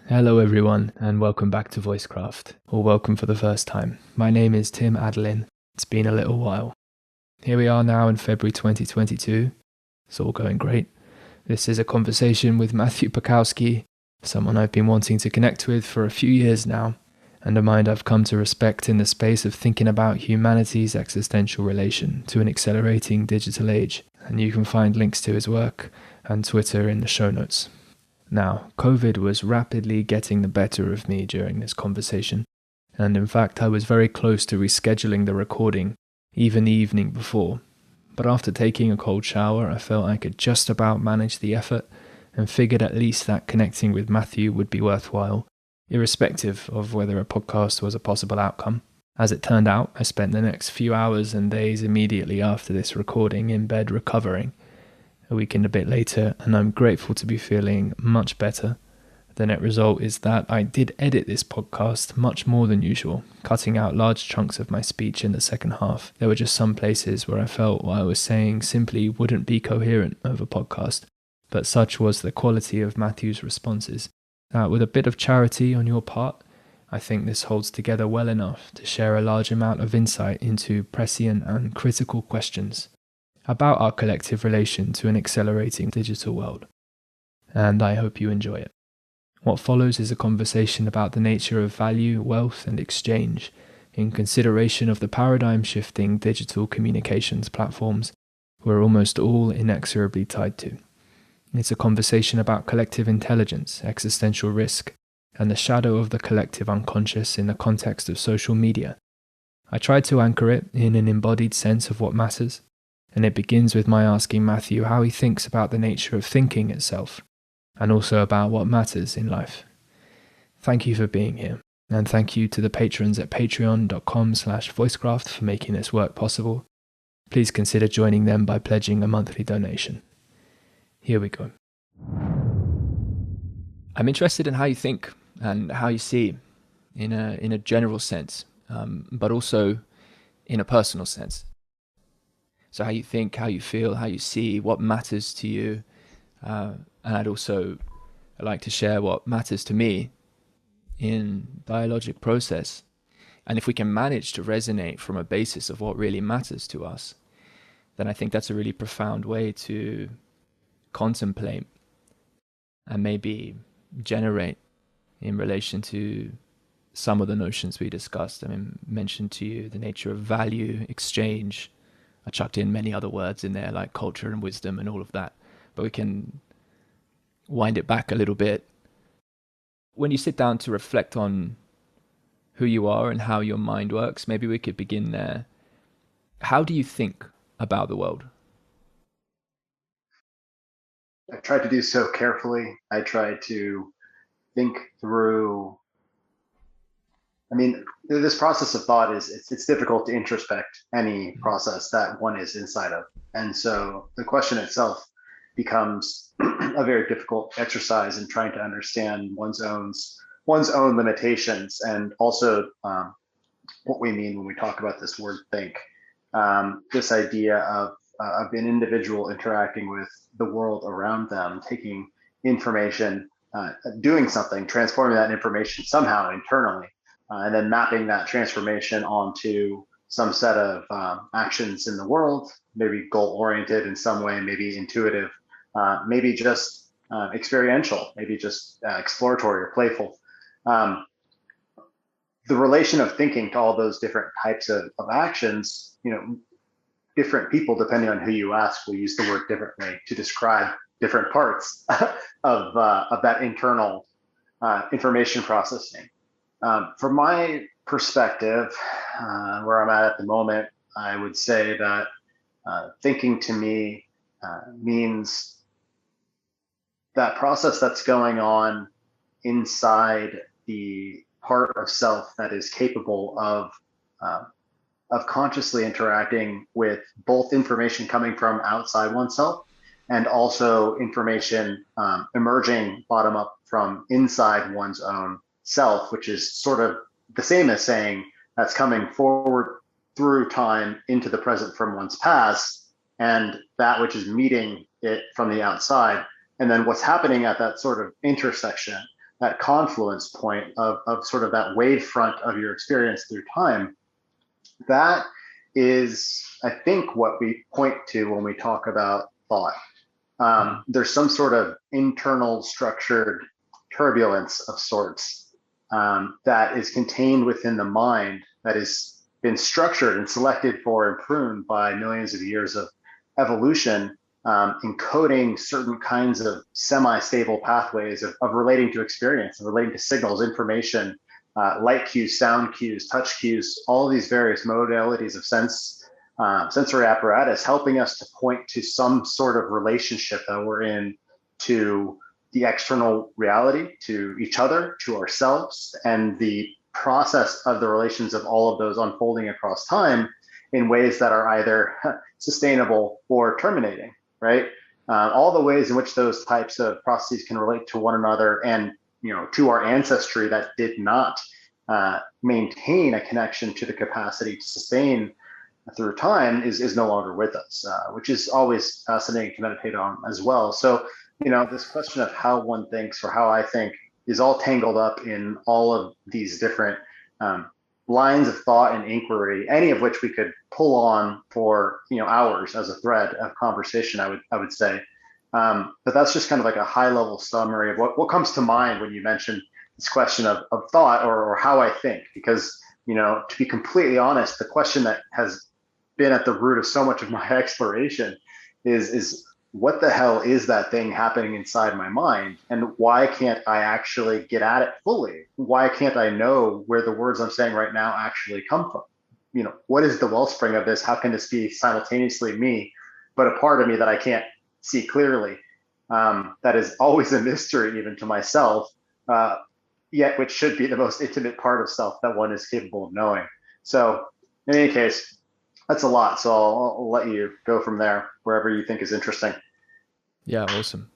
Hello everyone, and welcome back to Voicecraft, or welcome for the first time. My name is Tim Adalin. It's been a little while. Here we are now in February 2022. It's all going great. This is a conversation with Matthew Pirkowski, someone I've been wanting to connect with for a few years now, and a mind I've come to respect in the space of thinking about humanity's existential relation to an accelerating digital age, and you can find links to his work and Twitter in the show notes. Now, COVID was rapidly getting the better of me during this conversation, and in fact I was very close to rescheduling the recording, even the evening before. But after taking a cold shower, I felt I could just about manage the effort, and figured at least that connecting with Matthew would be worthwhile, irrespective of whether a podcast was a possible outcome. As it turned out, I spent the next few hours and days immediately after this recording in bed recovering. A week and a bit later, and I'm grateful to be feeling much better. The net result is that I did edit this podcast much more than usual, cutting out large chunks of my speech in the second half. There were just some places where I felt what I was saying simply wouldn't be coherent over podcast, but such was the quality of Matthew's responses that with a bit of charity on your part, I think this holds together well enough to share a large amount of insight into prescient and critical questions about our collective relation to an accelerating digital world. And I hope you enjoy it. What follows is a conversation about the nature of value, wealth, and exchange in consideration of the paradigm-shifting digital communications platforms we're almost all inexorably tied to. It's a conversation about collective intelligence, existential risk, and the shadow of the collective unconscious in the context of social media. I tried to anchor it in an embodied sense of what matters, and it begins with my asking Matthew how he thinks about the nature of thinking itself, and also about what matters in life. Thank you for being here, and thank you to the patrons at patreon.com/voicecraft for making this work possible. Please consider joining them by pledging a monthly donation. Here we go. I'm interested in how you think and how you see in a general sense, but also in a personal sense. So how you think, how you feel, how you see, what matters to you. And I'd like to share what matters to me in dialogic process. And if we can manage to resonate from a basis of what really matters to us, then I think that's a really profound way to contemplate and maybe generate in relation to some of the notions we discussed. Mentioned to you the nature of value, exchange. I chucked in many other words in there like culture and wisdom and all of that, but we can wind it back a little bit. When you sit down to reflect on who you are and how your mind works, maybe we could begin there. How do you think about the world? I try to do so carefully. I try to think through. This process of thought it's difficult to introspect any process that one is inside of. And so the question itself becomes a very difficult exercise in trying to understand one's own limitations, and also what we mean when we talk about this word think. This idea of an individual interacting with the world around them, taking information, doing something, transforming that information somehow internally, and then mapping that transformation onto some set of actions in the world, maybe goal-oriented in some way, maybe intuitive, maybe just experiential, maybe just exploratory or playful. The relation of thinking to all those different types of actions, different people, depending on who you ask, will use the word differently to describe different parts of that internal information processing. From my perspective, where I'm at the moment, I would say that thinking to me means that process that's going on inside the part of self that is capable of consciously interacting with both information coming from outside oneself and also information emerging bottom up from inside one's own self, which is sort of the same as saying that's coming forward through time into the present from one's past, and that which is meeting it from the outside. And then what's happening at that sort of intersection, confluence point of sort of that wave front of your experience through time, that is, I think, what we point to when we talk about thought. There's some sort of internal structured turbulence of sorts that is contained within the mind, that has been structured and selected for and pruned by millions of years of evolution, encoding certain kinds of semi-stable pathways of relating to experience, of relating to signals, information, light cues, sound cues, touch cues, all of these various modalities of sensory apparatus, helping us to point to some sort of relationship that we're in to the external reality, to each other, to ourselves, and the process of the relations of all of those unfolding across time in ways that are either sustainable or terminating, right? All the ways in which those types of processes can relate to one another and, to our ancestry that did not maintain a connection to the capacity to sustain through time is no longer with us, which is always fascinating to meditate on as well. So, this question of how one thinks or how I think is all tangled up in all of these different lines of thought and inquiry, any of which we could pull on for hours as a thread of conversation, I would say. But that's just kind of like a high level summary of what comes to mind when you mention this question of thought or how I think, because to be completely honest, the question that has been at the root of so much of my exploration is what the hell is that thing happening inside my mind, and why can't I actually get at it fully? Why can't I know where the words I'm saying right now actually come from? What is the wellspring of this? How can this be simultaneously me, but a part of me that I can't see clearly? That is always a mystery, even to myself, yet which should be the most intimate part of self that one is capable of knowing. So in any case, that's a lot. So I'll let you go from there, wherever you think is interesting. Yeah, awesome.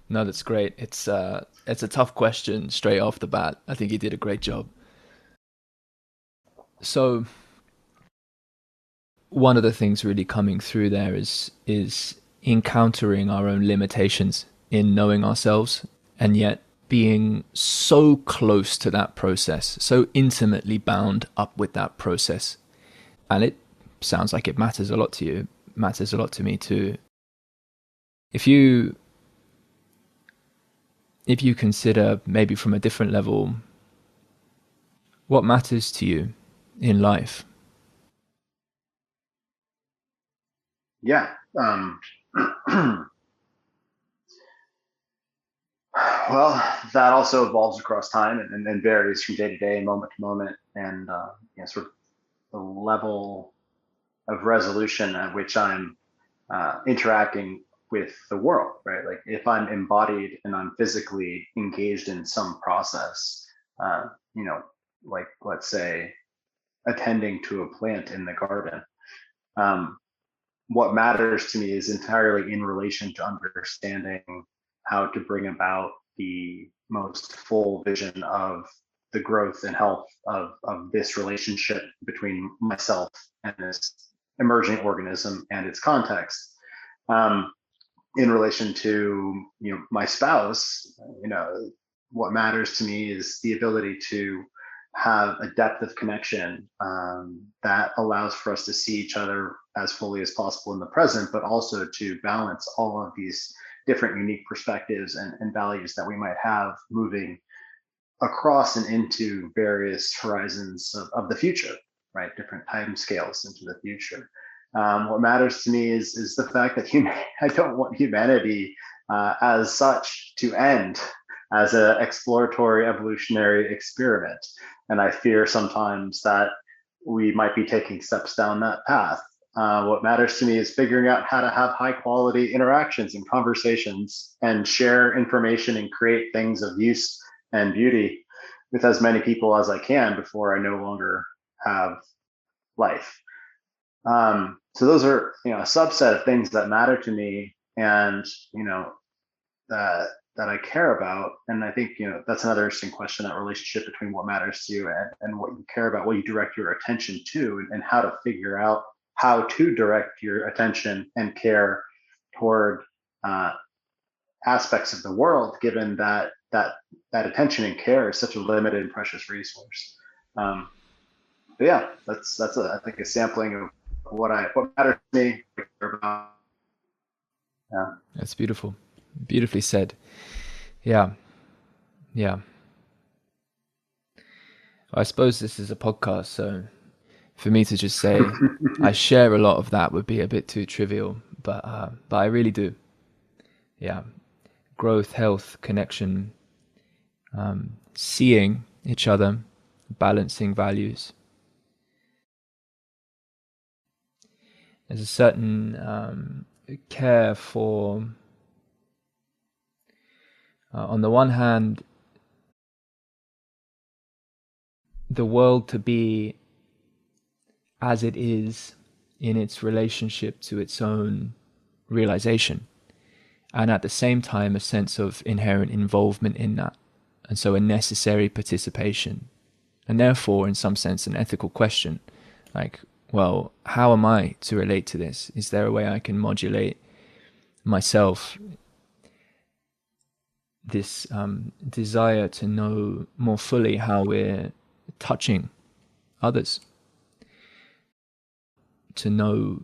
No, that's great. It's a tough question straight off the bat. I think you did a great job. So one of the things really coming through there is encountering our own limitations in knowing ourselves, and yet being so close to that process, so intimately bound up with that process. And it sounds like it matters a lot to you. It matters a lot to me too. If you consider maybe from a different level, what matters to you in life? Yeah. Well, that also evolves across time and varies from day to day, moment to moment, and sort of the level of resolution at which I'm interacting with the world, right? Like if I'm embodied and I'm physically engaged in some process, uh, like let's say attending to a plant in the garden, um, what matters to me is entirely in relation to understanding how to bring about the most full vision of the growth and health of this relationship between myself and this emerging organism and its context. In relation to my spouse, what matters to me is the ability to have a depth of connection that allows for us to see each other as fully as possible in the present, but also to balance all of these different unique perspectives and values that we might have moving across and into various horizons of the future, right? Different time scales into the future. What matters to me is the fact that I don't want humanity as such to end as an exploratory evolutionary experiment. And I fear sometimes that we might be taking steps down that path. What matters to me is figuring out how to have high quality interactions and conversations and share information and create things of use and beauty with as many people as I can before I no longer have life. So those are a subset of things that matter to me, and that I care about. And I think that's another interesting question, that relationship between what matters to you and what you care about, what you direct your attention to, and how to figure out how to direct your attention and care toward aspects of the world, given that that attention and care is such a limited and precious resource. But yeah, that's I think a sampling of what matters to me. Yeah, That's beautiful, beautifully said. Yeah. I suppose this is a podcast, so for me to just say I share a lot of that would be a bit too trivial, but I really do. Yeah, growth, health, connection, seeing each other, balancing values. There's a certain care for, on the one hand, the world to be as it is in its relationship to its own realization, and at the same time a sense of inherent involvement in that, and so a necessary participation, and therefore in some sense an ethical question, like, well, how am I to relate to this? Is there a way I can modulate myself, this desire to know more fully how we're touching others, to know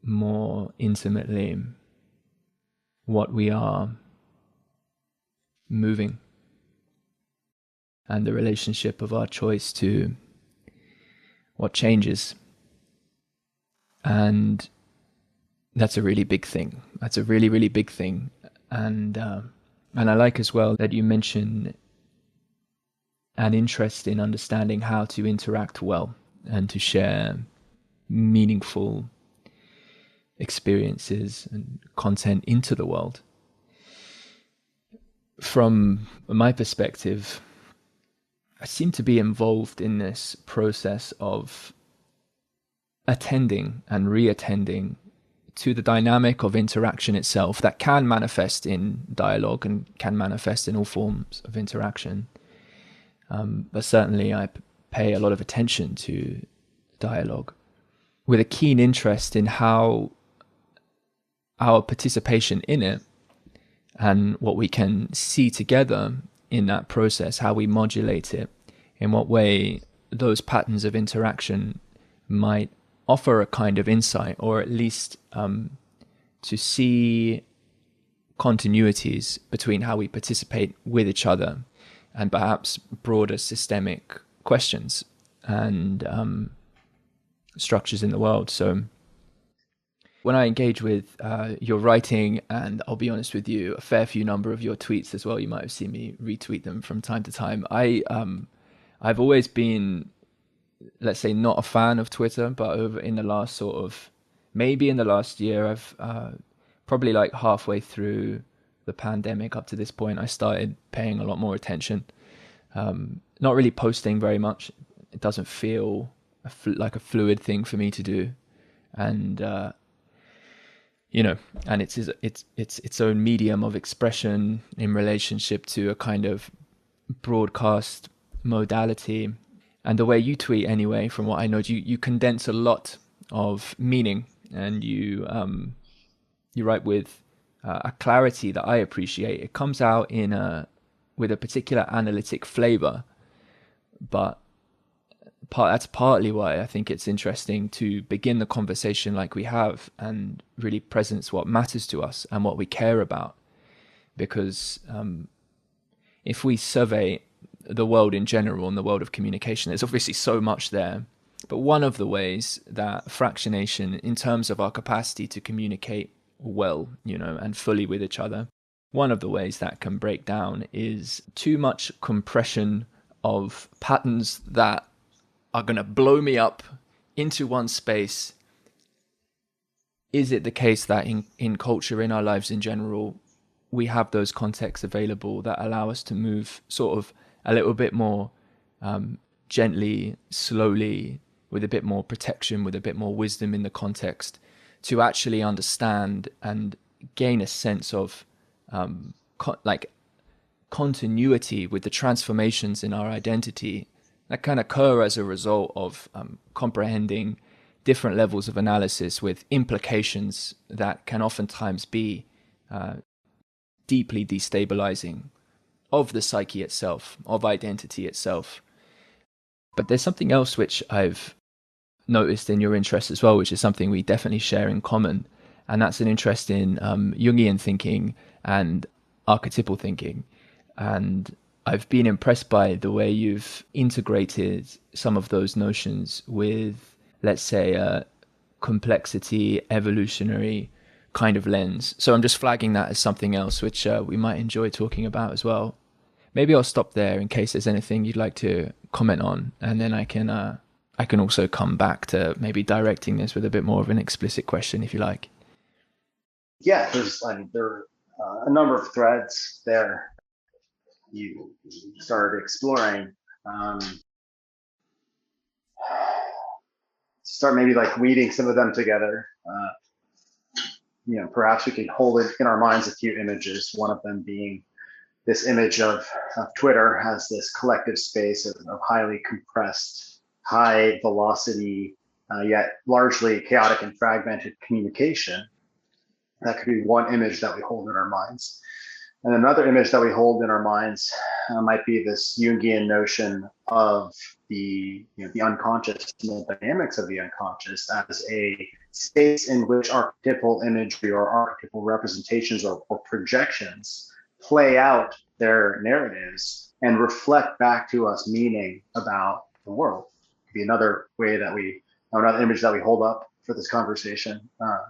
more intimately what we are moving, and the relationship of our choice to what changes. And that's a really big thing. That's a really, really big thing. And I like as well that you mention an interest in understanding how to interact well and to share meaningful experiences and content into the world. From my perspective, I seem to be involved in this process of attending and reattending to the dynamic of interaction itself that can manifest in dialogue and can manifest in all forms of interaction. But certainly I pay a lot of attention to dialogue with a keen interest in how our participation in it and what we can see together in that process, how we modulate it, in what way those patterns of interaction might offer a kind of insight, or at least to see continuities between how we participate with each other and perhaps broader systemic questions and structures in the world. So when I engage with your writing, and I'll be honest with you, a fair few number of your tweets as well, you might have seen me retweet them from time to time. I've always been, let's say, not a fan of Twitter, but over in the last maybe in the last year, I've probably like halfway through the pandemic up to this point, I started paying a lot more attention. Not really posting very much. It doesn't feel like a fluid thing for me to do. And and it's its own medium of expression in relationship to a kind of broadcast modality. And the way you tweet, anyway, from what I know, you condense a lot of meaning, and you write with a clarity that I appreciate. It comes out with a particular analytic flavor, but that's partly why I think it's interesting to begin the conversation like we have and really presence what matters to us and what we care about. Because if we survey the world in general and the world of communication, there's obviously so much there. But one of the ways that fractionation, in terms of our capacity to communicate well, and fully with each other, one of the ways that can break down is too much compression of patterns that are going to blow me up into one space. Is it the case that in culture, in our lives in general, we have those contexts available that allow us to move sort of a little bit more gently, slowly, with a bit more protection, with a bit more wisdom in the context, to actually understand and gain a sense of continuity with the transformations in our identity that can occur as a result of comprehending different levels of analysis with implications that can oftentimes be deeply destabilizing of the psyche itself, of identity itself. But there's something else which I've noticed in your interest as well, which is something we definitely share in common, and that's an interest in Jungian thinking and archetypal thinking. And I've been impressed by the way you've integrated some of those notions with, let's say, a complexity, evolutionary kind of lens. So I'm just flagging that as something else which we might enjoy talking about as well. Maybe I'll stop there in case there's anything you'd like to comment on, and then I can also come back to maybe directing this with a bit more of an explicit question, if you like. Yeah, there are a number of threads there you started exploring. Start maybe like weeding some of them together. Perhaps we can hold it in our minds a few images, one of them being this image of Twitter as this collective space of highly compressed, high velocity, yet largely chaotic and fragmented communication. That could be one image that we hold in our minds. And another image that we hold in our minds might be this Jungian notion of the unconscious and the dynamics of the unconscious as a space in which archetypal imagery or archetypal representations or projections play out their narratives and reflect back to us meaning about the world. Could be another way that another image that we hold up for this conversation,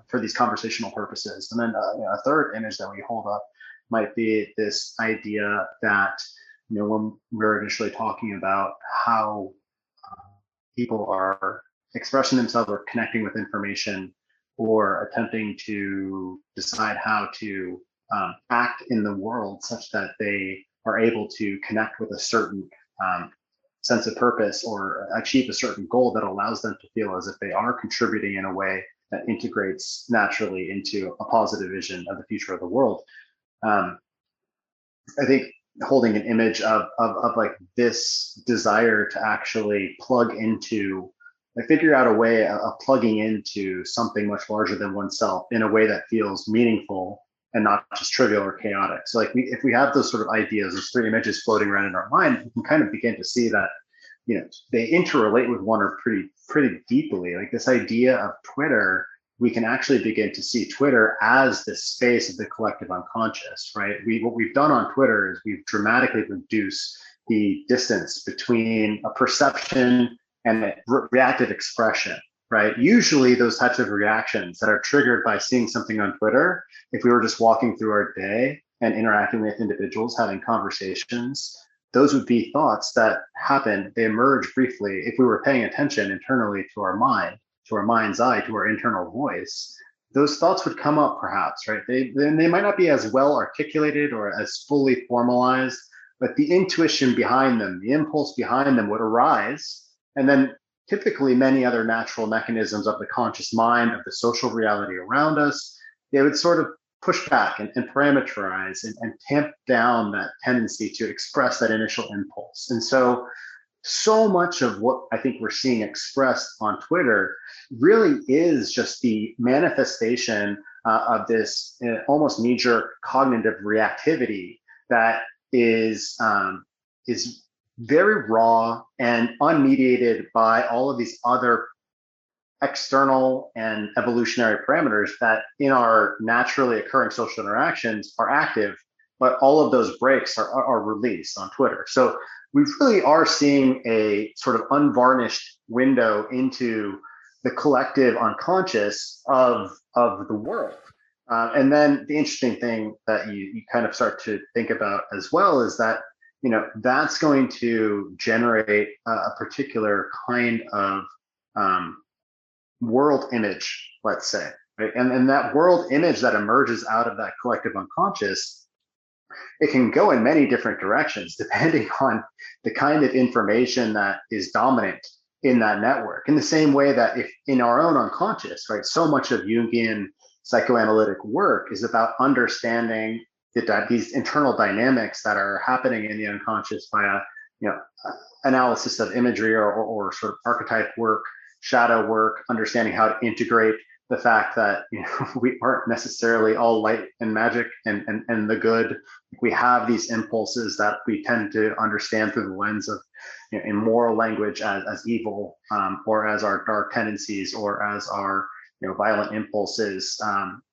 for these conversational purposes. And then a third image that we hold up might be this idea that, when we're initially talking about how people are expressing themselves or connecting with information or attempting to decide how to act in the world such that they are able to connect with a certain sense of purpose or achieve a certain goal that allows them to feel as if they are contributing in a way that integrates naturally into a positive vision of the future of the world. I think holding an image of like this desire to actually plug into, like figure out a way of plugging into something much larger than oneself in a way that feels meaningful and not just trivial or chaotic. So like if we have those sort of ideas, those three images floating around in our mind, we can kind of begin to see that, they interrelate with one or pretty deeply. Like this idea of Twitter, we can actually begin to see Twitter as the space of the collective unconscious, right? What we've done on Twitter is we've dramatically reduced the distance between a perception and a reactive expression, right? Usually those types of reactions that are triggered by seeing something on Twitter, if we were just walking through our day and interacting with individuals, having conversations, those would be thoughts that happen, they emerge briefly if we were paying attention internally to our mind, to our mind's eye, to our internal voice. Those thoughts would come up perhaps, right? They might not be as well articulated or as fully formalized, but the intuition behind them, the impulse behind them would arise. And then typically many other natural mechanisms of the conscious mind, of the social reality around us, they would sort of push back and parameterize and tamp down that tendency to express that initial impulse. And so much of what I think we're seeing expressed on Twitter really is just the manifestation of this almost knee-jerk cognitive reactivity that is very raw and unmediated by all of these other external and evolutionary parameters that in our naturally occurring social interactions are active, but all of those breaks are released on Twitter. So we really are seeing a sort of unvarnished window into the collective unconscious of the world. And then the interesting thing that you kind of start to think about as well is that, that's going to generate a particular kind of world image, let's say, right? And that world image that emerges out of that collective unconscious, it can go in many different directions depending on the kind of information that is dominant in that network. In the same way that if in our own unconscious, right, so much of Jungian psychoanalytic work is about understanding these internal dynamics that are happening in the unconscious via, analysis of imagery or sort of archetype work, shadow work, understanding how to integrate the fact that we aren't necessarily all light and magic and the good. We have these impulses that we tend to understand through the lens of in moral language as evil, or as our dark tendencies, or as our violent impulses,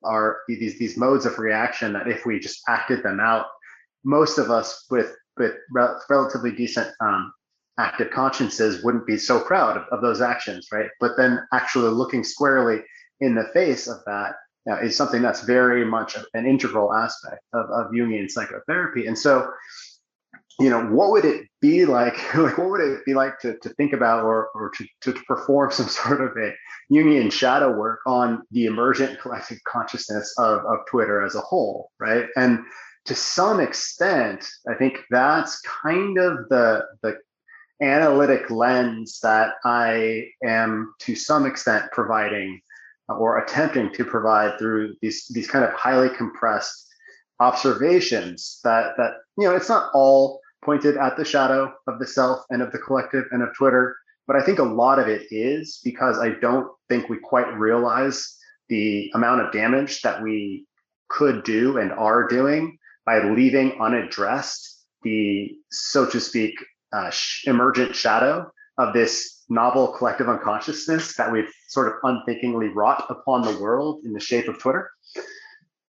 are these modes of reaction that if we just acted them out, most of us with relatively decent active consciences wouldn't be so proud of those actions, right? But then actually looking squarely in the face of that is something that's very much an integral aspect of Jungian psychotherapy. And so, what would it be like? What would it be like to think about or to perform some sort of a Jungian shadow work on the emergent collective consciousness of Twitter as a whole, right? And to some extent, I think that's kind of the analytic lens that I am to some extent providing or attempting to provide through these kind of highly compressed observations that it's not all pointed at the shadow of the self and of the collective and of Twitter, but I think a lot of it is because I don't think we quite realize the amount of damage that we could do and are doing by leaving unaddressed the, so to speak, emergent shadow of this novel collective unconsciousness that we've sort of unthinkingly wrought upon the world in the shape of Twitter.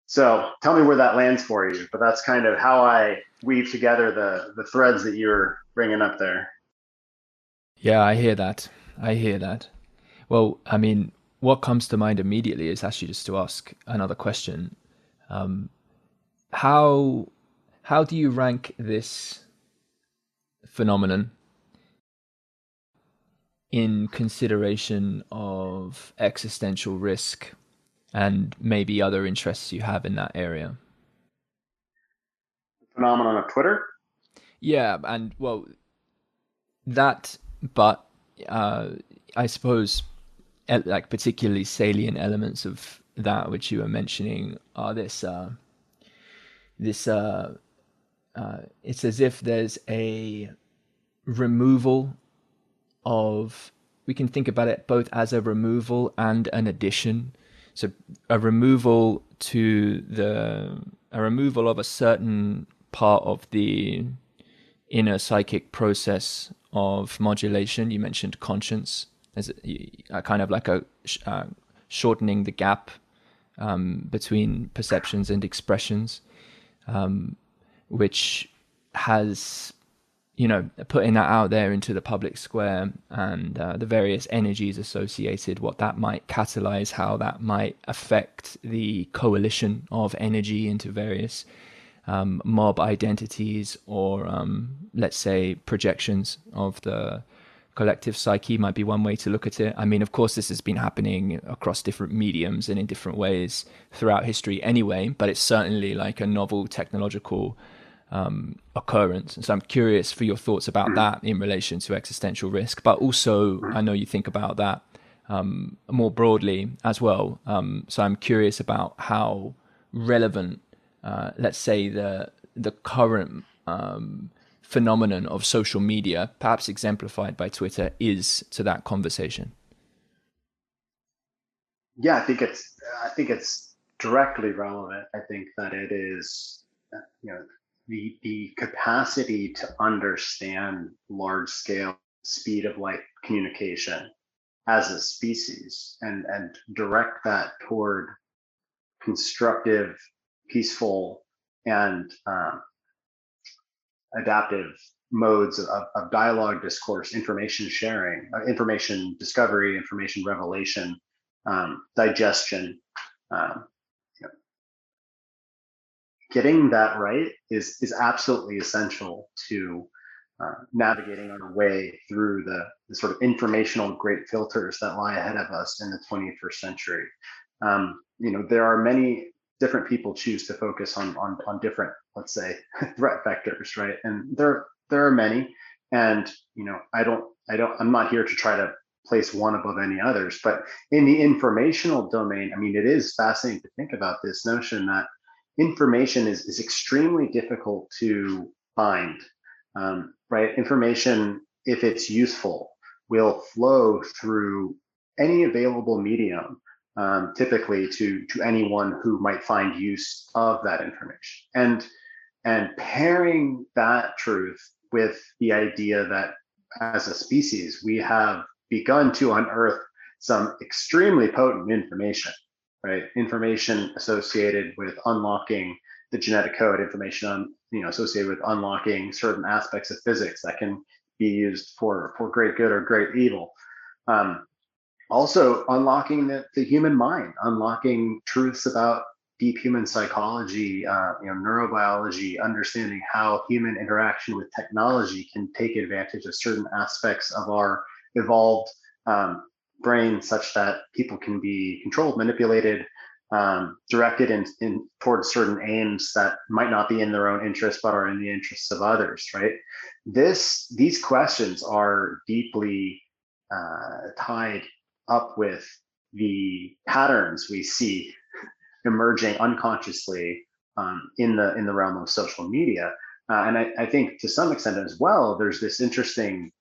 So tell me where that lands for you, but that's kind of how I weave together the threads that you're bringing up there. Yeah, I hear that. I hear that. Well, I mean, what comes to mind immediately is actually just to ask another question. How do you rank this phenomenon in consideration of existential risk and maybe other interests you have in that area? Phenomenon of Twitter? Yeah, and well, that, but I suppose like particularly salient elements of that which you were mentioning are this it's as if there's a removal of, we can think about it both as a removal and an addition. So a removal of a certain part of the inner psychic process of modulation. You mentioned conscience as a kind of like a shortening the gap between perceptions and expressions, which has, putting that out there into the public square and the various energies associated, what that might catalyze, how that might affect the coalition of energy into various mob identities or, let's say, projections of the collective psyche might be one way to look at it. I mean, of course, this has been happening across different mediums and in different ways throughout history anyway, but it's certainly like a novel technological occurrence. And so I'm curious for your thoughts about that in relation to existential risk, but also I know you think about that more broadly as well. So I'm curious about how relevant, let's say, the current phenomenon of social media, perhaps exemplified by Twitter, is to that conversation. Yeah, I think it's directly relevant. I think that it is, the capacity to understand large scale speed of light communication as a species and direct that toward constructive, peaceful, and adaptive modes of dialogue, discourse, information sharing, information discovery, information revelation, digestion. Getting that right is absolutely essential to navigating our way through the sort of informational great filters that lie ahead of us in the 21st century. There are many different people choose to focus on different, let's say, threat vectors, right? And there are many, and I'm not here to try to place one above any others, but in the informational domain, I mean, it is fascinating to think about this notion that information is extremely difficult to find, right? Information, if it's useful, will flow through any available medium typically to anyone who might find use of that information. And pairing that truth with the idea that as a species, we have begun to unearth some extremely potent information, right? Information associated with unlocking the genetic code, information associated with unlocking certain aspects of physics that can be used for great good or great evil. Also unlocking the human mind, unlocking truths about deep human psychology, neurobiology, understanding how human interaction with technology can take advantage of certain aspects of our evolved brain, such that people can be controlled, manipulated, directed in towards certain aims that might not be in their own interest, but are in the interests of others, right? These questions are deeply tied up with the patterns we see emerging unconsciously in the realm of social media, and I think to some extent as well, there's this interesting.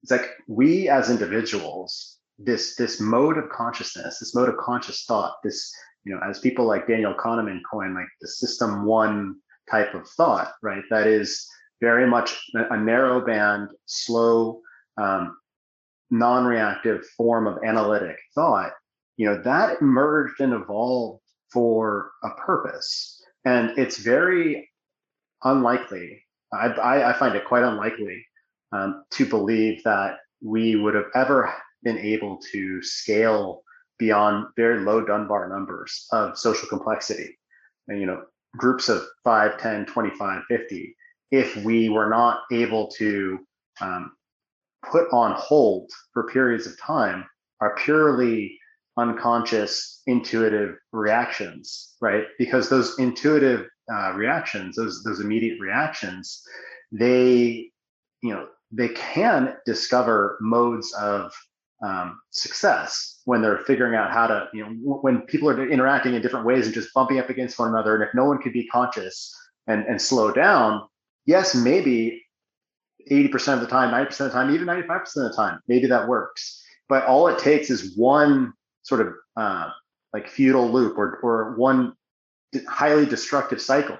It's like we as individuals, this mode of consciousness, this mode of conscious thought, this as people like Daniel Kahneman coin, like the system one type of thought, right? That is very much a narrow band, slow, non-reactive form of analytic thought. That emerged and evolved for a purpose, and it's very unlikely. I find it quite unlikely to believe that we would have ever been able to scale beyond very low Dunbar numbers of social complexity, and groups of 5, 10, 25, 50, if we were not able to put on hold for periods of time our purely unconscious intuitive reactions, right? Because those intuitive reactions, those immediate reactions, they can discover modes of success when they're figuring out how to, when people are interacting in different ways and just bumping up against one another. And if no one could be conscious and slow down, yes, maybe 80% of the time, 90% of the time, even 95% of the time, maybe that works. But all it takes is one sort of like feudal loop or one highly destructive cycle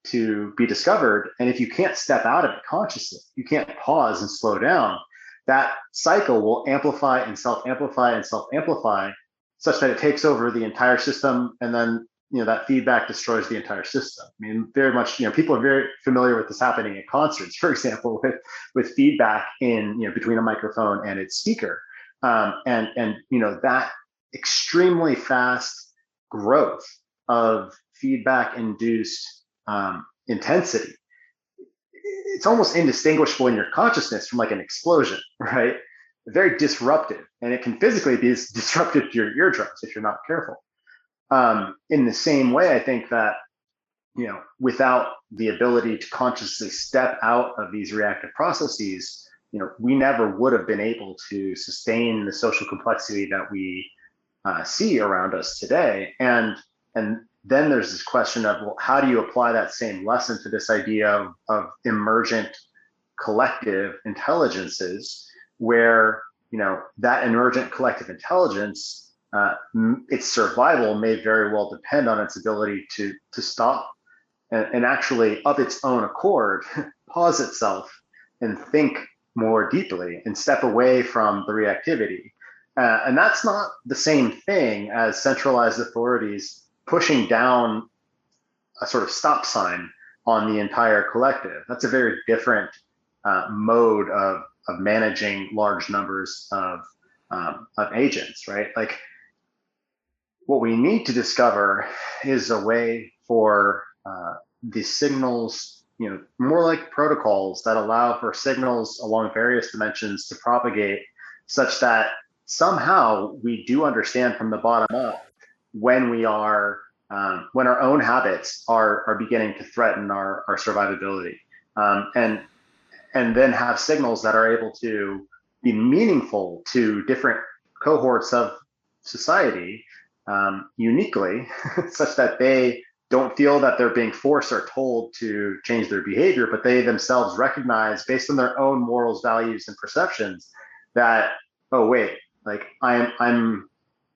to be discovered. And if you can't step out of it consciously, you can't pause and slow down, that cycle will amplify and self-amplify and self-amplify such that it takes over the entire system. And then, that feedback destroys the entire system. I mean, very much, people are very familiar with this happening at concerts, for example, with feedback in, between a microphone and its speaker. And that extremely fast growth of feedback induced intensity, it's almost indistinguishable in your consciousness from like an explosion, right? Very disruptive, and it can physically be disruptive to your eardrums if you're not careful. In the same way, I think that without the ability to consciously step out of these reactive processes, we never would have been able to sustain the social complexity that we see around us today. And then there's this question of, well, how do you apply that same lesson to this idea of emergent collective intelligences, where that emergent collective intelligence, its survival may very well depend on its ability to stop and actually, of its own accord, pause itself and think more deeply and step away from the reactivity. And that's not the same thing as centralized authorities pushing down a sort of stop sign on the entire collective. That's a very different mode of managing large numbers of agents, right? Like, what we need to discover is a way for the signals, more like protocols that allow for signals along various dimensions to propagate, such that somehow we do understand from the bottom up when we are when our own habits are beginning to threaten our survivability, and then have signals that are able to be meaningful to different cohorts of society uniquely, such that they don't feel that they're being forced or told to change their behavior, but they themselves recognize, based on their own morals, values, and perceptions, that, oh wait, Like I'm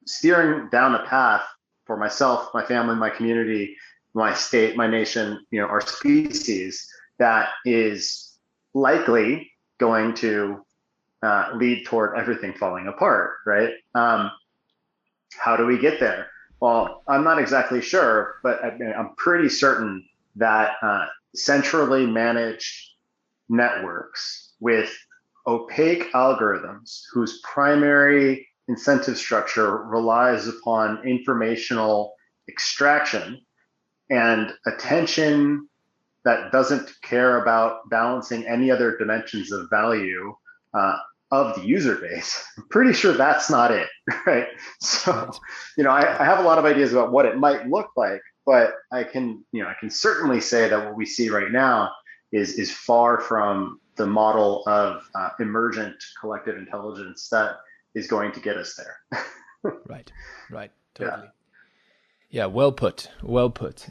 steering down a path for myself, my family, my community, my state, my nation, our species, that is likely going to lead toward everything falling apart, right? How do we get there? Well, I'm not exactly sure, but I'm pretty certain that centrally managed networks with opaque algorithms whose primary incentive structure relies upon informational extraction and attention that doesn't care about balancing any other dimensions of value of the user base. I'm pretty sure that's not it, right? So, I have a lot of ideas about what it might look like, but I can certainly say that what we see right now is far from the model of emergent collective intelligence that is going to get us there. Right, totally. Yeah, well put.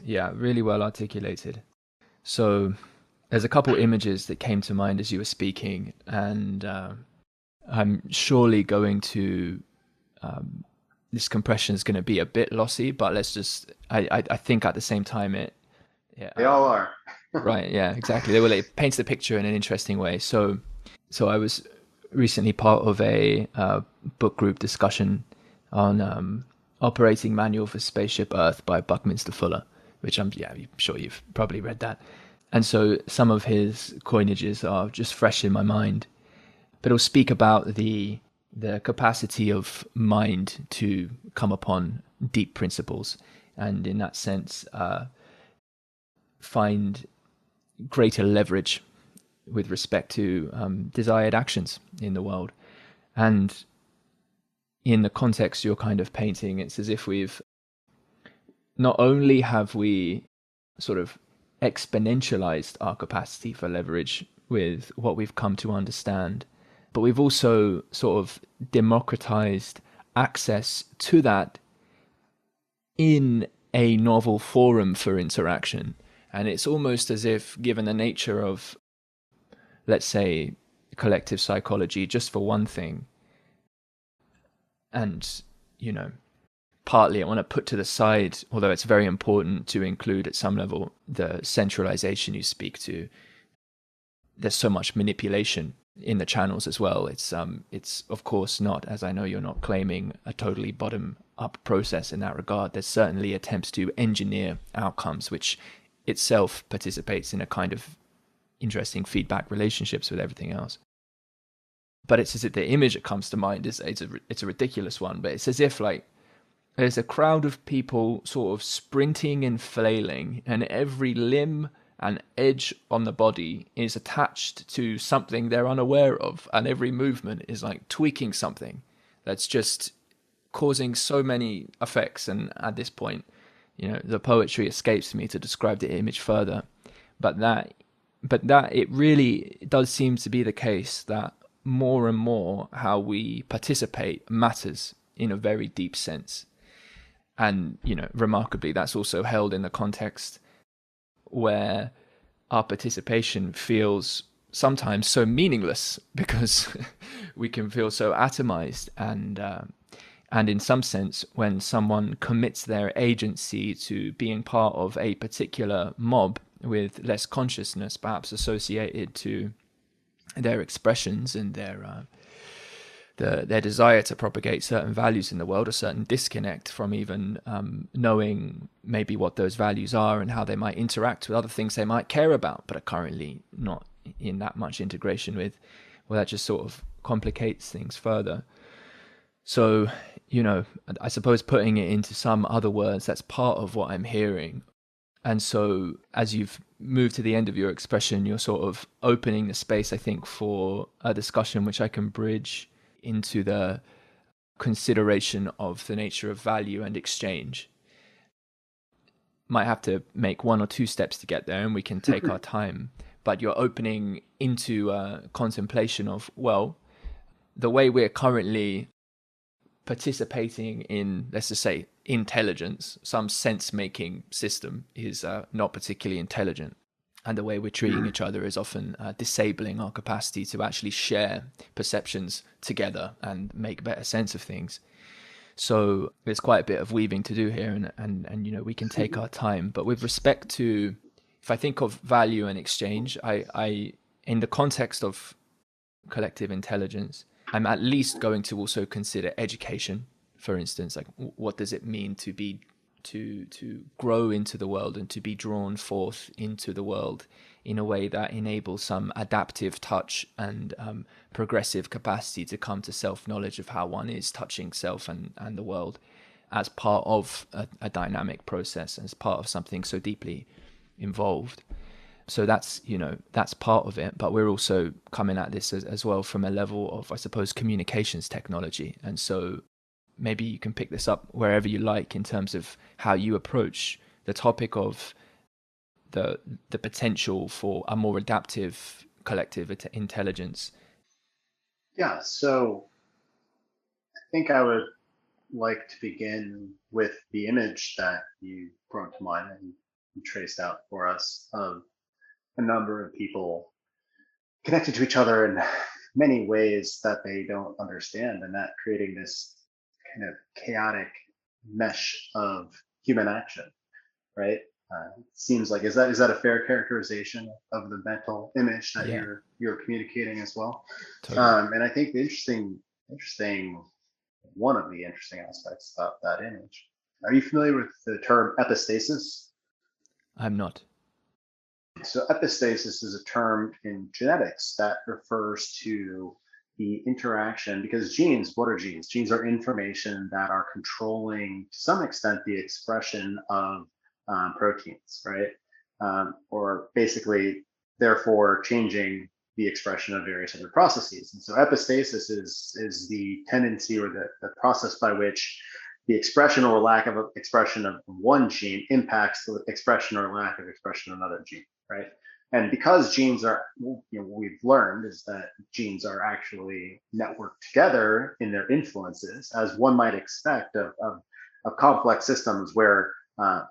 Yeah, really well articulated. So there's a couple images that came to mind as you were speaking, and I'm surely going to, this compression is going to be a bit lossy, but let's just, I think at the same time they all are. Right, yeah, exactly. It paints the picture in an interesting way. So I was recently part of a book group discussion on Operating Manual for Spaceship Earth by Buckminster Fuller, which I'm sure you've probably read that. And so some of his coinages are just fresh in my mind, but it'll speak about the capacity of mind to come upon deep principles, and in that sense find greater leverage with respect to desired actions in the world. And in the context you're kind of painting, it's as if we've not only have we sort of exponentialized our capacity for leverage with what we've come to understand, but we've also sort of democratized access to that in a novel forum for interaction. And it's almost as if, given the nature of, let's say, collective psychology, just for one thing, and, partly I want to put to the side, although it's very important to include at some level, the centralization you speak to. There's so much manipulation in the channels as well. It's of course not, as I know you're not claiming, a totally bottom-up process in that regard. There's certainly attempts to engineer outcomes, which itself participates in a kind of interesting feedback relationships with everything else. But it's as if the image that comes to mind is it's a ridiculous one, but it's as if like there's a crowd of people sort of sprinting and flailing, and every limb and edge on the body is attached to something they're unaware of, and every movement is like tweaking something that's just causing so many effects. And at this point, the poetry escapes me to describe the image further, but that it really does seem to be the case that more and more how we participate matters in a very deep sense. And, remarkably, that's also held in the context where our participation feels sometimes so meaningless because we can feel so atomized. And in some sense, when someone commits their agency to being part of a particular mob with less consciousness, perhaps associated to their expressions and their desire to propagate certain values in the world, a certain disconnect from even knowing maybe what those values are and how they might interact with other things they might care about, but are currently not in that much integration with, well, that just sort of complicates things further. So, I suppose putting it into some other words, that's part of what I'm hearing. And so as you've moved to the end of your expression, you're sort of opening the space, I think, for a discussion which I can bridge into the consideration of the nature of value and exchange. Might have to make one or two steps to get there, and we can take our time. But you're opening into a contemplation of, well, the way we're currently participating in, let's just say, intelligence, some sense-making system is not particularly intelligent. and the way we're treating each other is often disabling our capacity to actually share perceptions together and make better sense of things. So there's quite a bit of weaving to do here, and we can take our time. But with respect to, if I think of value and exchange, I in the context of collective intelligence, I'm at least going to also consider education, for instance. Like, what does it mean to be to grow into the world and to be drawn forth into the world in a way that enables some adaptive touch and progressive capacity to come to self-knowledge of how one is touching self and the world as part of a dynamic process, as part of something so deeply involved. So that's part of it, but we're also coming at this as well from a level of, I suppose, communications technology. And so maybe you can pick this up wherever you like in terms of how you approach the topic of the potential for a more adaptive collective intelligence. Yeah, so I think I would like to begin with the image that you brought to mind and you traced out for us of a number of people connected to each other in many ways that they don't understand, and that creating this kind of chaotic mesh of human action, right? It seems like, is that a fair characterization of the mental image that Yeah, you're communicating as well? totally. And I think the interesting one of the interesting aspects about that image. Are you familiar with the term epistasis? I'm not. So epistasis is a term in genetics that refers to the interaction, because genes, what are genes? Genes are information that are controlling, to some extent, the expression of proteins, right? Or basically, therefore, changing the expression of various other processes. And so epistasis is the tendency or the process by which the expression or lack of expression of one gene impacts the expression or lack of expression of another gene, right? And because genes are, what we've learned is that genes are actually networked together in their influences, as one might expect of complex systems where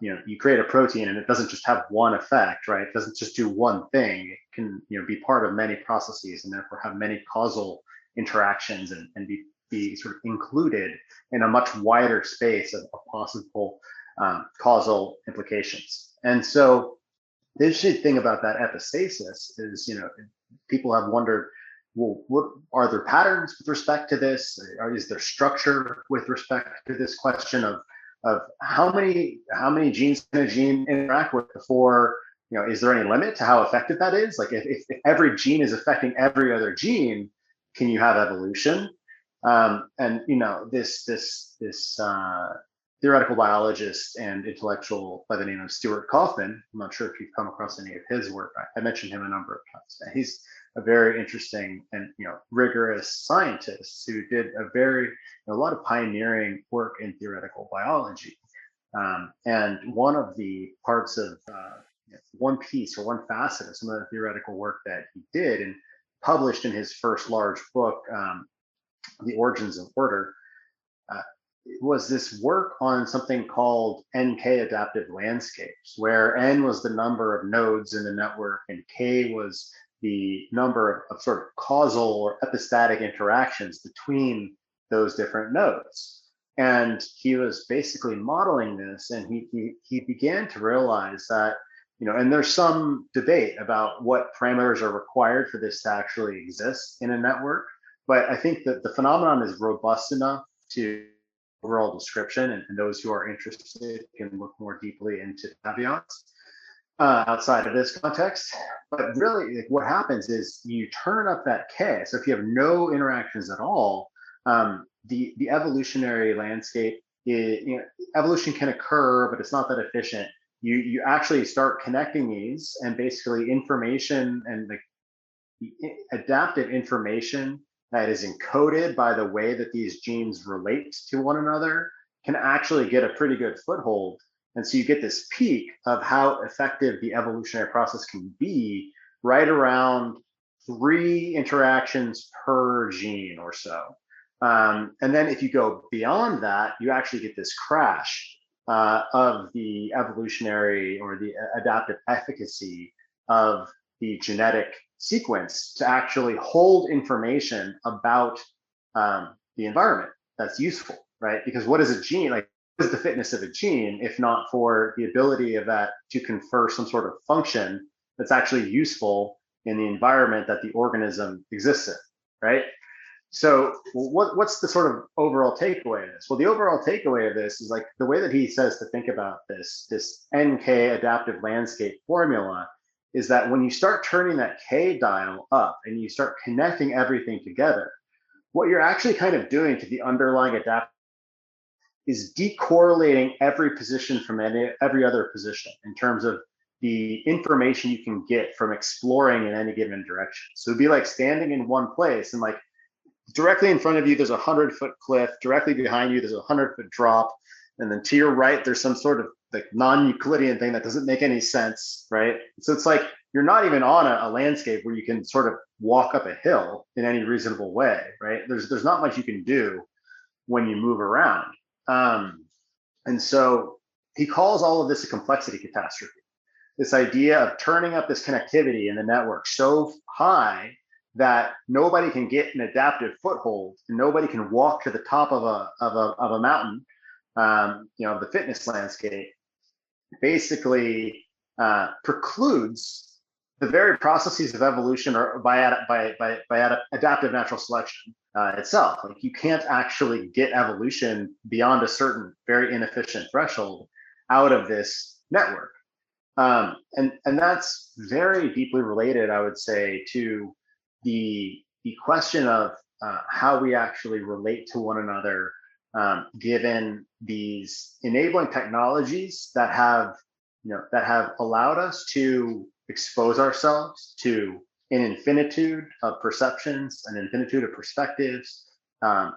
you create a protein and it doesn't just have one effect, right? It doesn't just do one thing. It can be part of many processes and therefore have many causal interactions and be sort of included in a much wider space of possible causal implications. And so the interesting thing about that epistasis is, people have wondered, well, what are there patterns with respect to this? Or is there structure with respect to this question of how many genes can a gene interact with before, is there any limit to how effective that is? Like if every gene is affecting every other gene, can you have evolution? And this theoretical biologist and intellectual by the name of Stuart Kauffman. I'm not sure if you've come across any of his work. I mentioned him a number of times. He's a very interesting and rigorous scientist who did a lot of pioneering work in theoretical biology. And one of the parts of one piece or one facet of some of the theoretical work that he did and published in his first large book, The Origins of Order, was this work on something called NK adaptive landscapes, where N was the number of nodes in the network and K was the number of sort of causal or epistatic interactions between those different nodes. And he was basically modeling this, and he began to realize that, and there's some debate about what parameters are required for this to actually exist in a network. But I think that the phenomenon is robust enough to overall description, and those who are interested can look more deeply into caveats outside of this context. But really, what happens is you turn up that K. So if you have no interactions at all, the evolutionary landscape, evolution can occur, but it's not that efficient. You actually start connecting these, and basically information and the adaptive information that is encoded by the way that these genes relate to one another can actually get a pretty good foothold. And so you get this peak of how effective the evolutionary process can be right around 3 interactions per gene or so. And then if you go beyond that, you actually get this crash of the evolutionary or the adaptive efficacy of the genetic sequence to actually hold information about the environment that's useful, right? Because what is a gene? Like, what is the fitness of a gene if not for the ability of that to confer some sort of function that's actually useful in the environment that the organism exists in, right? So what's the sort of overall takeaway of this? Well, the overall takeaway of this is like the way that he says to think about this NK adaptive landscape formula is that when you start turning that K dial up and you start connecting everything together, what you're actually kind of doing to the underlying adaptive is decorrelating every position from every other position in terms of the information you can get from exploring in any given direction. So it'd be like standing in one place and like directly in front of you, there's a 100-foot cliff. Directly behind you, there's a 100-foot drop. And then to your right, there's some sort of like non-Euclidean thing that doesn't make any sense, right? So it's like you're not even on a landscape where you can sort of walk up a hill in any reasonable way, right? There's not much you can do when you move around. And so he calls all of this a complexity catastrophe. This idea of turning up this connectivity in the network so high that nobody can get an adaptive foothold and nobody can walk to the top of a mountain, the fitness landscape, basically precludes the very processes of evolution or by adaptive natural selection itself. Like you can't actually get evolution beyond a certain very inefficient threshold out of this network. And that's very deeply related, I would say, to the question of how we actually relate to one another, given these enabling technologies that have allowed us to expose ourselves to an infinitude of perceptions, an infinitude of perspectives, and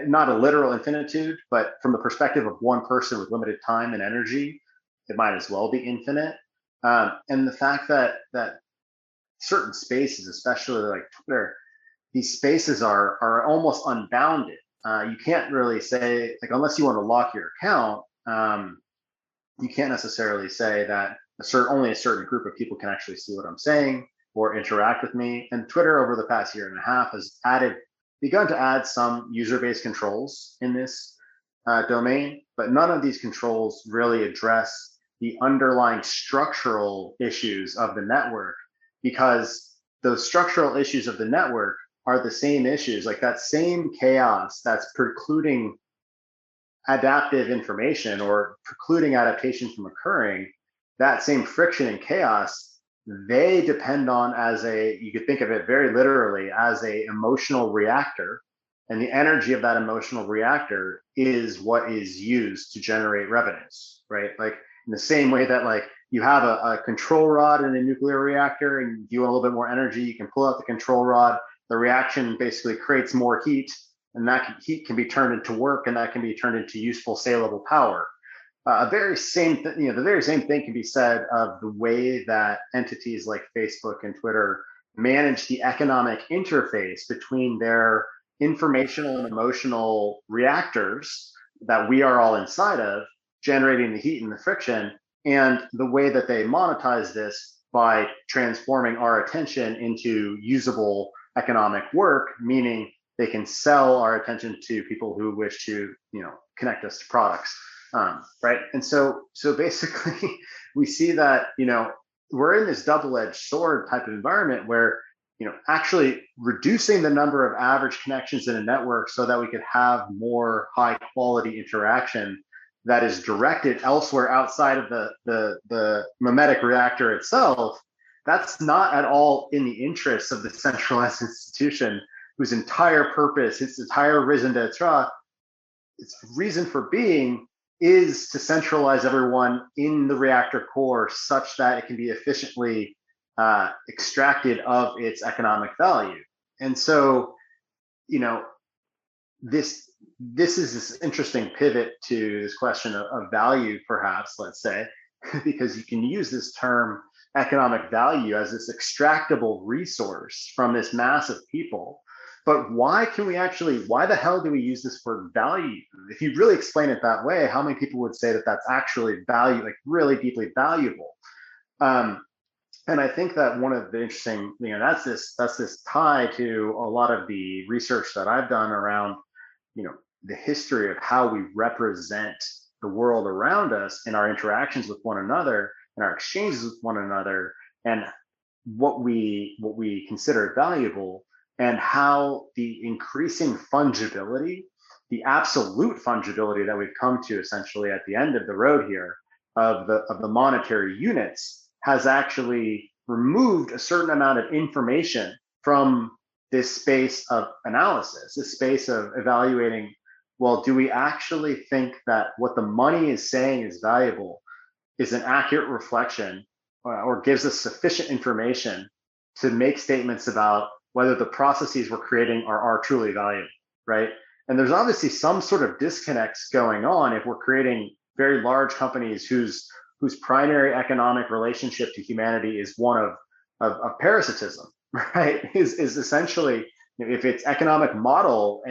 not a literal infinitude, but from the perspective of one person with limited time and energy, it might as well be infinite. And the fact that certain spaces, especially like Twitter, these spaces are almost unbounded. You can't really say, like, unless you want to lock your account, you can't necessarily say that only a certain group of people can actually see what I'm saying or interact with me. And Twitter over the past year and a half has begun to add some user-based controls in this domain, but none of these controls really address the underlying structural issues of the network, because those structural issues of the network are the same issues, like that same chaos that's precluding adaptive information or precluding adaptation from occurring. That same friction and chaos, they depend on you could think of it very literally as a emotional reactor, and the energy of that emotional reactor is what is used to generate revenues, right? Like in the same way that like you have a control rod in a nuclear reactor and you want a little bit more energy, you can pull out the control rod, the reaction basically creates more heat, and that heat can be turned into work, and that can be turned into useful saleable power. The very same thing can be said of the way that entities like Facebook and Twitter manage the economic interface between their informational and emotional reactors that we are all inside of, generating the heat and the friction, and the way that they monetize this by transforming our attention into usable economic work, meaning they can sell our attention to people who wish to, connect us to products, right? And so basically, we see that we're in this double-edged sword type of environment where actually reducing the number of average connections in a network so that we could have more high-quality interaction that is directed elsewhere outside of the mimetic reactor itself, that's not at all in the interests of the centralized institution whose entire purpose, its entire raison d'etre, its reason for being is to centralize everyone in the reactor core such that it can be efficiently extracted of its economic value. And so, this is this interesting pivot to this question of value, perhaps, let's say, because you can use this term economic value as this extractable resource from this mass of people. But why the hell do we use this word value? If you really explain it that way, how many people would say that that's actually value, like really deeply valuable? And I think that one of the interesting, that's this tie to a lot of the research that I've done around, the history of how we represent the world around us in our interactions with one another and our exchanges with one another, and what we consider valuable, and how the increasing fungibility, the absolute fungibility that we've come to essentially at the end of the road here of the monetary units has actually removed a certain amount of information from this space of analysis, this space of evaluating, well, do we actually think that what the money is saying is valuable is an accurate reflection, or gives us sufficient information to make statements about whether the processes we're creating are truly valuable, right? And there's obviously some sort of disconnects going on if we're creating very large companies whose primary economic relationship to humanity is one of parasitism, right? Is essentially, if its economic model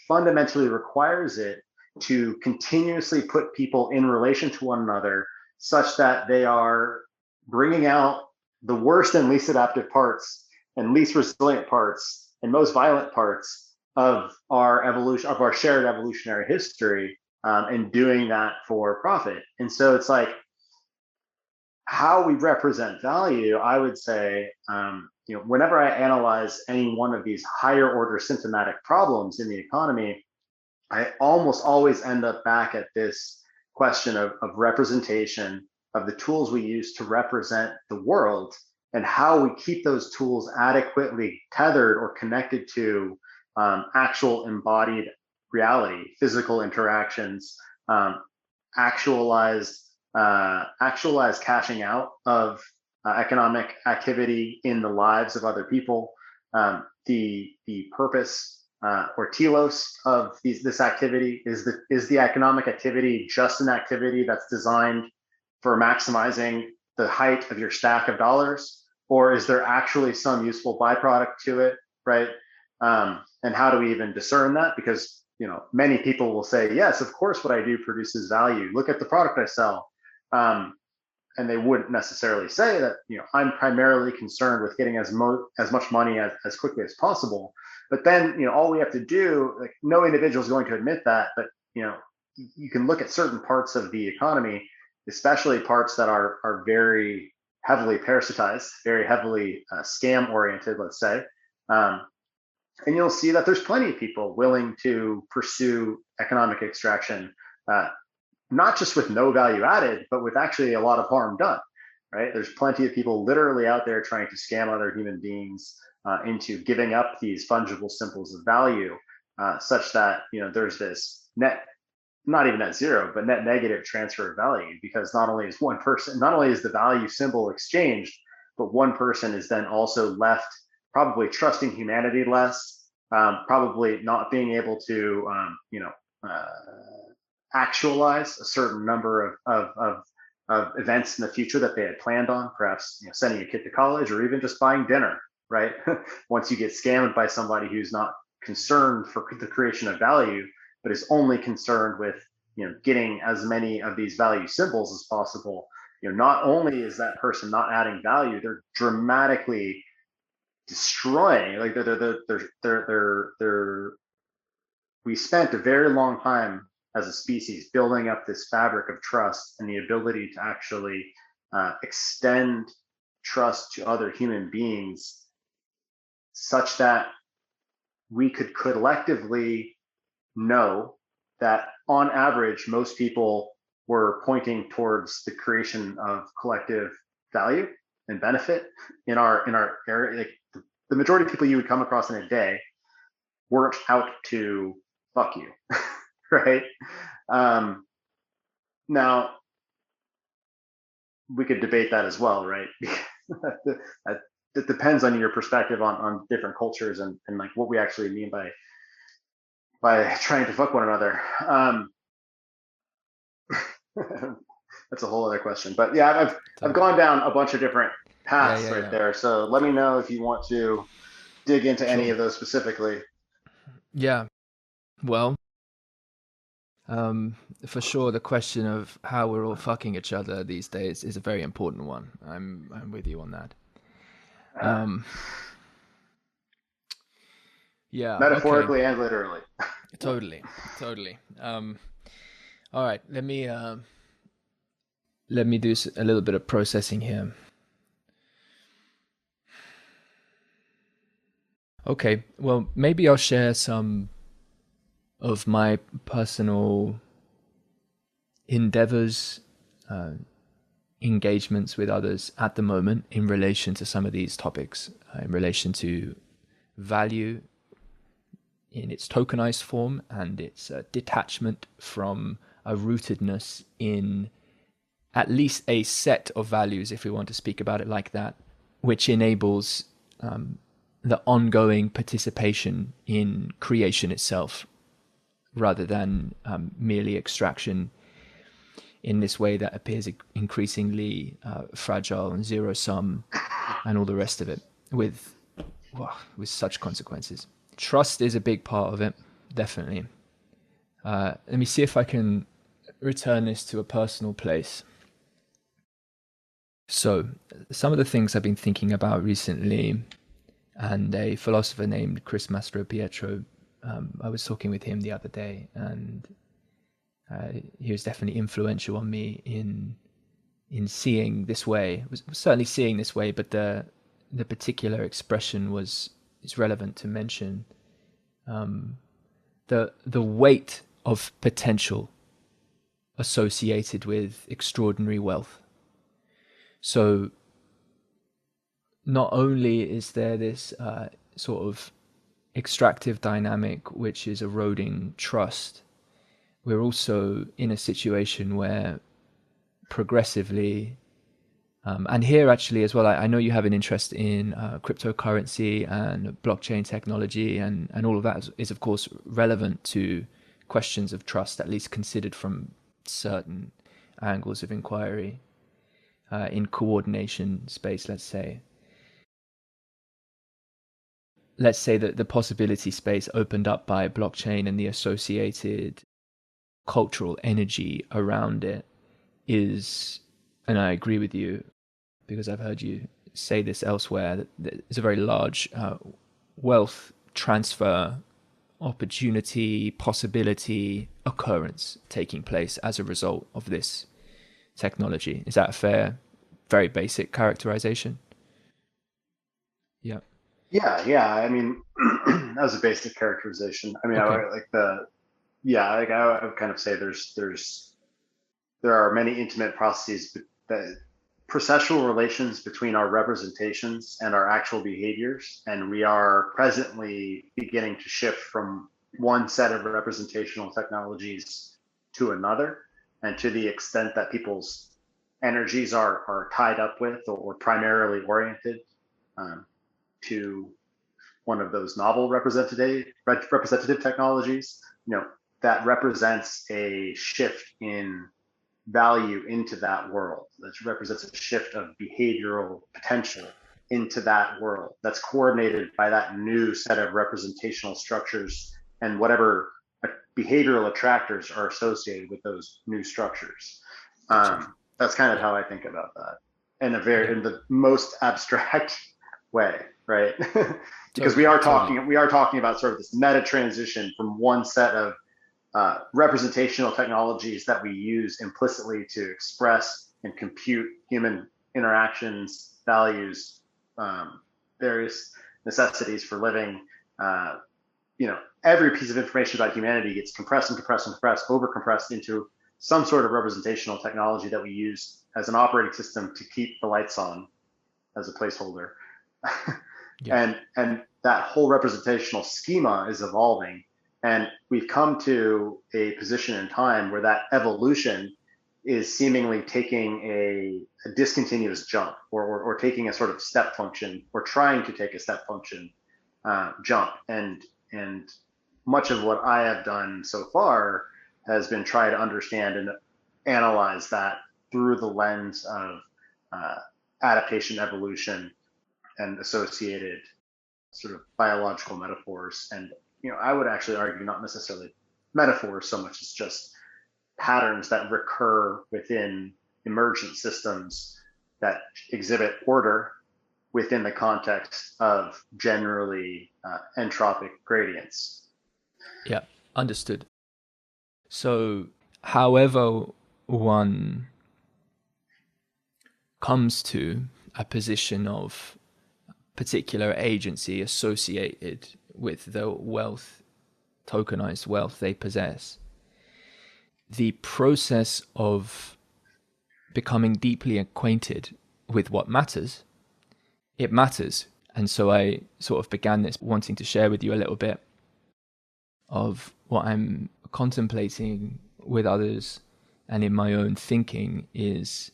fundamentally requires it to continuously put people in relation to one another such that they are bringing out the worst and least adaptive parts and least resilient parts and most violent parts of our evolution, of our shared evolutionary history, and doing that for profit. And so it's like, how we represent value, I would say, whenever I analyze any one of these higher order symptomatic problems in the economy, I almost always end up back at this question of representation, of the tools we use to represent the world, and how we keep those tools adequately tethered or connected to actual embodied reality, physical interactions, actualized cashing out of economic activity in the lives of other people. The purpose or telos of this activity is the economic activity just an activity that's designed for maximizing the height of your stack of dollars, or is there actually some useful byproduct to it, right? And how do we even discern that? Because many people will say, yes, of course, what I do produces value. Look at the product I sell. And they wouldn't necessarily say that, I'm primarily concerned with getting as much money as quickly as possible. But then, all we have to do, like, no individual is going to admit that, but you can look at certain parts of the economy, especially parts that are very heavily parasitized, very heavily scam oriented, let's say. And you'll see that there's plenty of people willing to pursue economic extraction, not just with no value added, but with actually a lot of harm done, right? There's plenty of people literally out there trying to scam other human beings into giving up these fungible symbols of value, such that there's this net, not even net zero, but net negative transfer of value, because not only is the value symbol exchanged, but one person is then also left probably trusting humanity less, probably not being able to actualize a certain number of events in the future that they had planned on, perhaps sending a kid to college, or even just buying dinner, right? Once you get scammed by somebody who's not concerned for the creation of value, but is only concerned with getting as many of these value symbols as possible, not only is that person not adding value, they're dramatically destroying. Like we spent a very long time as a species building up this fabric of trust and the ability to actually extend trust to other human beings, such that we could collectively know that on average most people were pointing towards the creation of collective value and benefit in our area. Like, the majority of people you would come across in a day weren't out to fuck you, right? Now we could debate that as well, right? It depends on your perspective on different cultures and like what we actually mean by trying to fuck one another. That's a whole other question, but yeah, I've gone down a bunch of different paths there. So let me know if you want to dig into any of those specifically. Yeah. Well, For sure, the question of how we're all fucking each other these days is a very important one. I'm with you on that. Um, yeah. Okay. Metaphorically and literally. Totally. Totally. All right. Let me do a little bit of processing here. Okay. Well, maybe I'll share some of my personal endeavors, engagements with others at the moment in relation to some of these topics, in relation to value in its tokenized form and its detachment from a rootedness in at least a set of values, if we want to speak about it like that, which enables the ongoing participation in creation itself rather than merely extraction in this way that appears increasingly fragile and zero sum and all the rest of it with such consequences. Trust is a big part of it, definitely. Let me see if I can return this to a personal place. So, some of the things I've been thinking about recently, and a philosopher named Chris Mastro Pietro, I was talking with him the other day, and he was definitely influential on me in seeing this way. Was certainly seeing this way, but the particular expression is relevant to mention. The weight of potential associated with extraordinary wealth. So not only is there this sort of extractive dynamic which is eroding trust, we're also in a situation where progressively, and here actually as well, I know you have an interest in cryptocurrency and blockchain technology, and all of that is of course relevant to questions of trust, at least considered from certain angles of inquiry in coordination space, let's say. Let's say that the possibility space opened up by blockchain and the associated cultural energy around it is, and I agree with you because I've heard you say this elsewhere, that there's a very large wealth transfer opportunity, possibility, occurrence taking place as a result of this technology. Is that a fair, very basic characterization? Yeah. Yeah. I mean, that was a basic characterization. I mean, Okay. I would kind of say there are many intimate processes that processual relations between our representations and our actual behaviors, and we are presently beginning to shift from one set of representational technologies to another, and to the extent that people's energies are tied up with or primarily oriented to one of those novel representative technologies, that represents a shift in value into that world. That represents a shift of behavioral potential into that world that's coordinated by that new set of representational structures and whatever behavioral attractors are associated with those new structures. That's kind of how I think about that in the most abstract way, right? Because we are talking about sort of this meta transition from one set of representational technologies that we use implicitly to express and compute human interactions, values, various necessities for living. Every piece of information about humanity gets compressed and compressed and compressed, over compressed into some sort of representational technology that we use as an operating system to keep the lights on as a placeholder. Yeah. And that whole representational schema is evolving. And we've come to a position in time where that evolution is seemingly taking a discontinuous jump, or taking a sort of step function, or trying to take a step function jump. And much of what I have done so far has been try to understand and analyze that through the lens of adaptation, evolution, and associated sort of biological metaphors. And I would actually argue not necessarily metaphors so much as just patterns that recur within emergent systems that exhibit order within the context of generally entropic gradients. Yeah, understood. So, however one comes to a position of particular agency associated with the wealth, tokenized wealth they possess, the process of becoming deeply acquainted with what matters, it matters. And so I sort of began this wanting to share with you a little bit of what I'm contemplating with others and in my own thinking is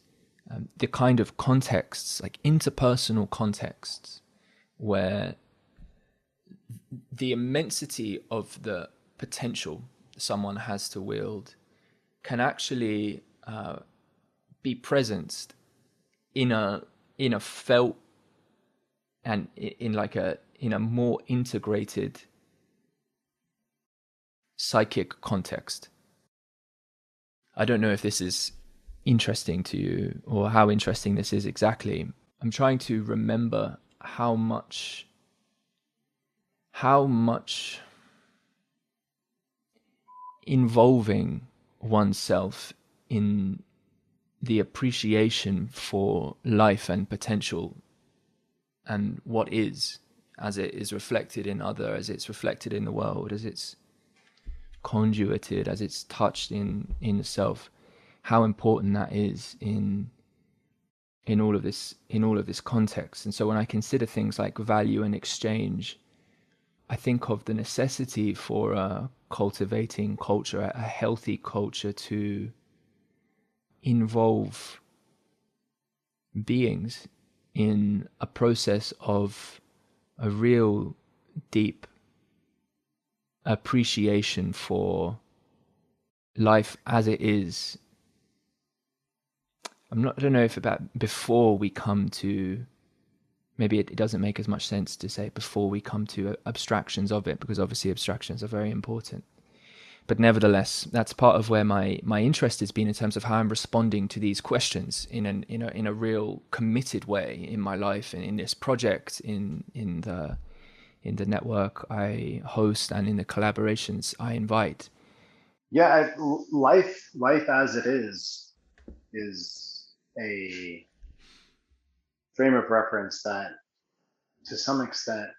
the kind of contexts, like interpersonal contexts, where the immensity of the potential someone has to wield can actually be presenced in a felt and in a more integrated psychic context. I don't know if this is interesting to you or how interesting this is exactly. I'm trying to remember how much involving oneself in the appreciation for life and potential and what is, as it is reflected in other, as it's reflected in the world, as it's conduited, as it's touched in the self, how important that is in all of this context. And so when I consider things like value and exchange, I think of the necessity for cultivating culture, a healthy culture, to involve beings in a process of a real deep appreciation for life as it is. I don't know if about before we come to, maybe it doesn't make as much sense to say before we come to abstractions of it, because obviously abstractions are very important. But nevertheless, that's part of where my interest has been in terms of how I'm responding to these questions in a real committed way in my life and in this project, in the network I host and in the collaborations I invite. Yeah, life as it is a frame of reference that, to some extent,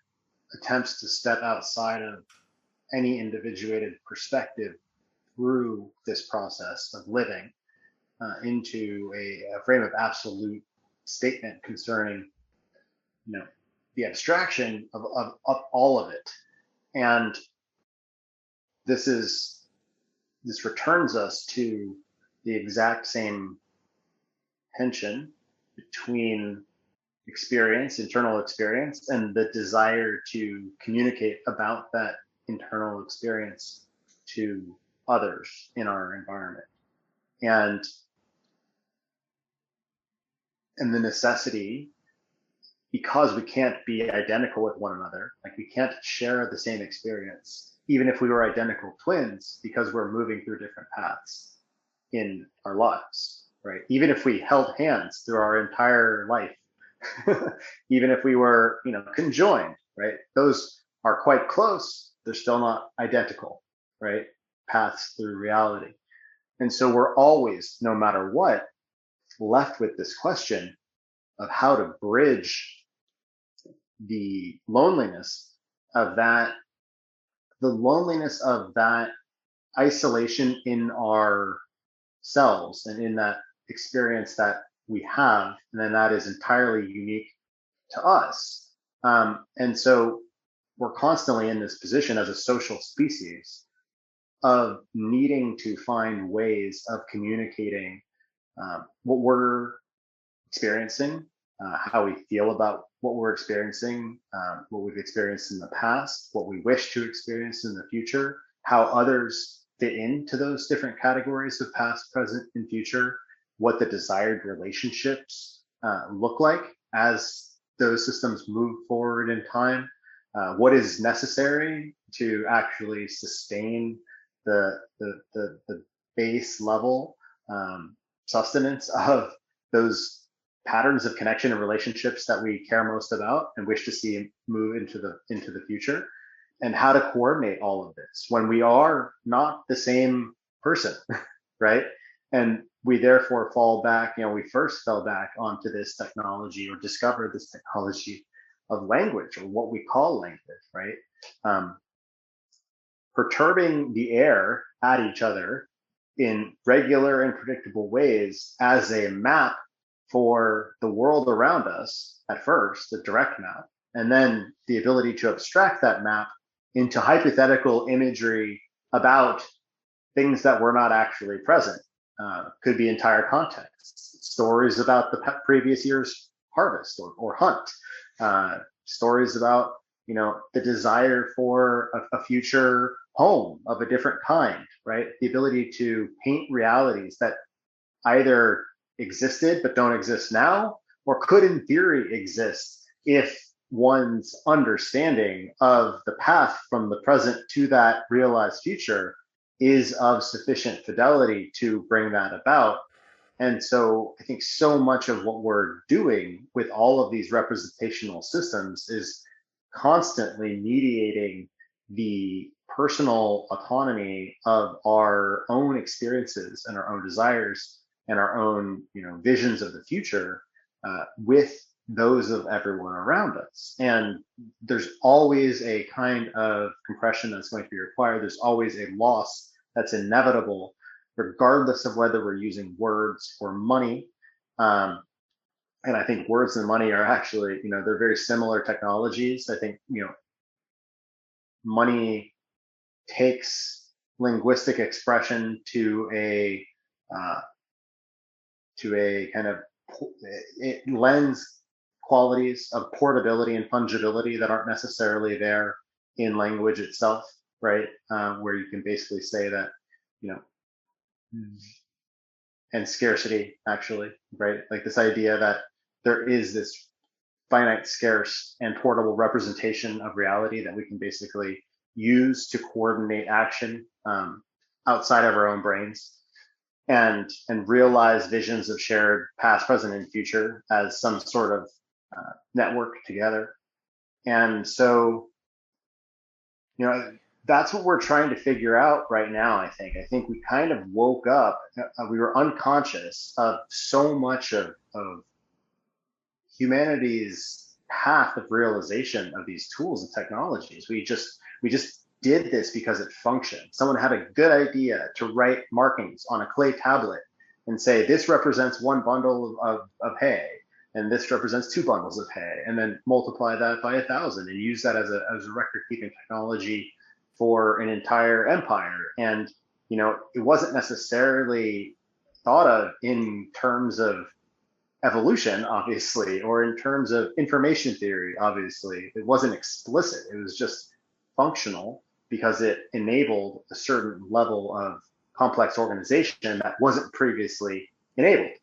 attempts to step outside of any individuated perspective through this process of living into a frame of absolute statement concerning, the abstraction of all of it. And this returns us to the exact same tension between experience, internal experience, and the desire to communicate about that internal experience to others in our environment. And the necessity, because we can't be identical with one another, like we can't share the same experience, even if we were identical twins, because we're moving through different paths in our lives, right? Even if we held hands through our entire life, even if we were, conjoined, right? Those are quite close. They're still not identical, right? Paths through reality. And so we're always, no matter what, left with this question of how to bridge the loneliness of that isolation in ourselves and in that experience that we have, and then that is entirely unique to us. And so we're constantly in this position as a social species of needing to find ways of communicating what we're experiencing, how we feel about what we're experiencing, what we've experienced in the past, what we wish to experience in the future, how others fit into those different categories of past, present, and future, what the desired relationships look like as those systems move forward in time, what is necessary to actually sustain the base level sustenance of those patterns of connection and relationships that we care most about and wish to see move into the future, and how to coordinate all of this when we are not the same person, right? And we therefore fall back, we first fell back onto this technology, or discovered this technology of language, or what we call language, right? Perturbing the air at each other in regular and predictable ways as a map for the world around us at first, a direct map, and then the ability to abstract that map into hypothetical imagery about things that were not actually present. Could be entire contexts, stories about the previous year's harvest or hunt, stories about the desire for a future home of a different kind, right? The ability to paint realities that either existed but don't exist now, or could in theory exist if one's understanding of the path from the present to that realized future is of sufficient fidelity to bring that about. And so I think so much of what we're doing with all of these representational systems is constantly mediating the personal autonomy of our own experiences and our own desires and our own visions of the future with those of everyone around us. And there's always a kind of compression that's going to be required. There's always a loss that's inevitable, regardless of whether we're using words or money. And I think words and money are actually, they're very similar technologies. I think, money takes linguistic expression to a kind of, it lends qualities of portability and fungibility that aren't necessarily there in language itself, right? Where you can basically say that, and scarcity, actually, right? Like this idea that there is this finite, scarce, and portable representation of reality that we can basically use to coordinate action outside of our own brains, and realize visions of shared past, present, and future as some sort of network together. And so, that's what we're trying to figure out right now. I think we kind of woke up, we were unconscious of so much of humanity's path of realization of these tools and technologies. We just did this because it functioned. Someone had a good idea to write markings on a clay tablet and say, this represents one bundle of hay, and this represents 2 bundles of hay, and then multiply that by 1,000 and use that as a record-keeping technology for an entire empire. And it wasn't necessarily thought of in terms of evolution, obviously, or in terms of information theory, obviously. It wasn't explicit. It was just functional because it enabled a certain level of complex organization that wasn't previously enabled.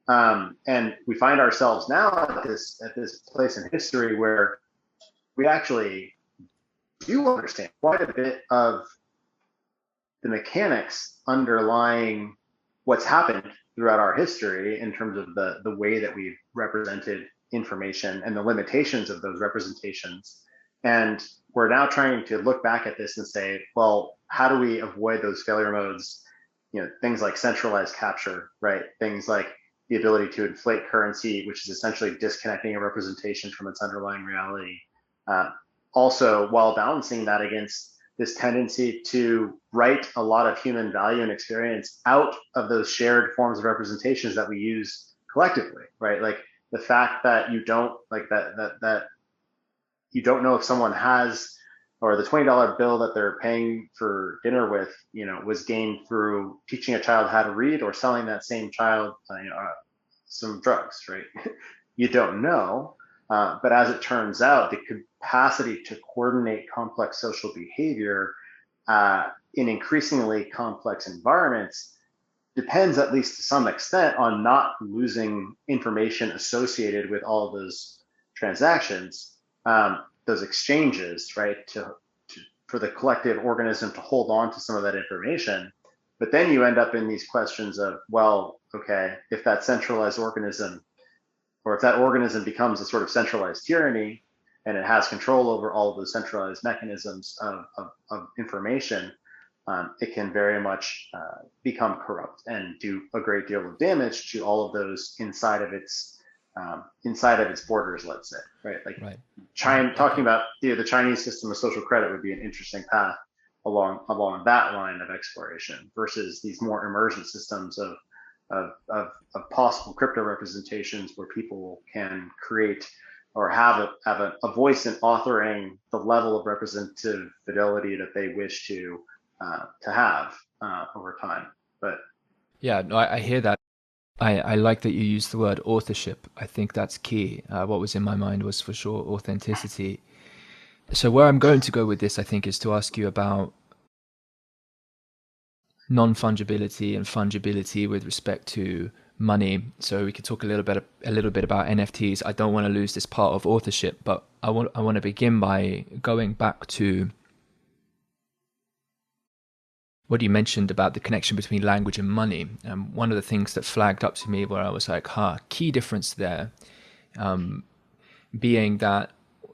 And we find ourselves now at this place in history where we actually do understand quite a bit of the mechanics underlying what's happened throughout our history in terms of the way that we've represented information and the limitations of those representations. And we're now trying to look back at this and say, well, how do we avoid those failure modes? Things like centralized capture, right? Things like the ability to inflate currency, which is essentially disconnecting a representation from its underlying reality. Also, while balancing that against this tendency to write a lot of human value and experience out of those shared forms of representations that we use collectively, right? Like the fact that you don't that you don't know if someone has, or the $20 bill that they're paying for dinner with, was gained through teaching a child how to read or selling that same child some drugs, right? You don't know. But as it turns out, the capacity to coordinate complex social behavior in increasingly complex environments depends, at least to some extent, on not losing information associated with all of those transactions, those exchanges, right? For the collective organism to hold on to some of that information But then you end up in these questions of, well, okay, if that centralized organism, or if that organism becomes a sort of centralized tyranny and it has control over all of those centralized mechanisms of information, it can very much become corrupt and do a great deal of damage to all of those inside of its borders, let's say, right? Like Right. China, talking about the Chinese system of social credit would be an interesting path along that line of exploration versus these more emergent systems of possible crypto representations where people can create or have a voice in authoring the level of representative fidelity that they wish to have over time. But Yeah, no, I hear that. I like that you use the word authorship. I think that's key. What was in my mind was for sure authenticity. So where I'm going to go with this, I think, is to ask you about non-fungibility and fungibility with respect to money. So we could talk a little bit about NFTs. I don't want to lose this part of authorship, but I want to begin by going back to what you mentioned about the connection between language and money. One of the things that flagged up to me where I was like, key difference there, being that,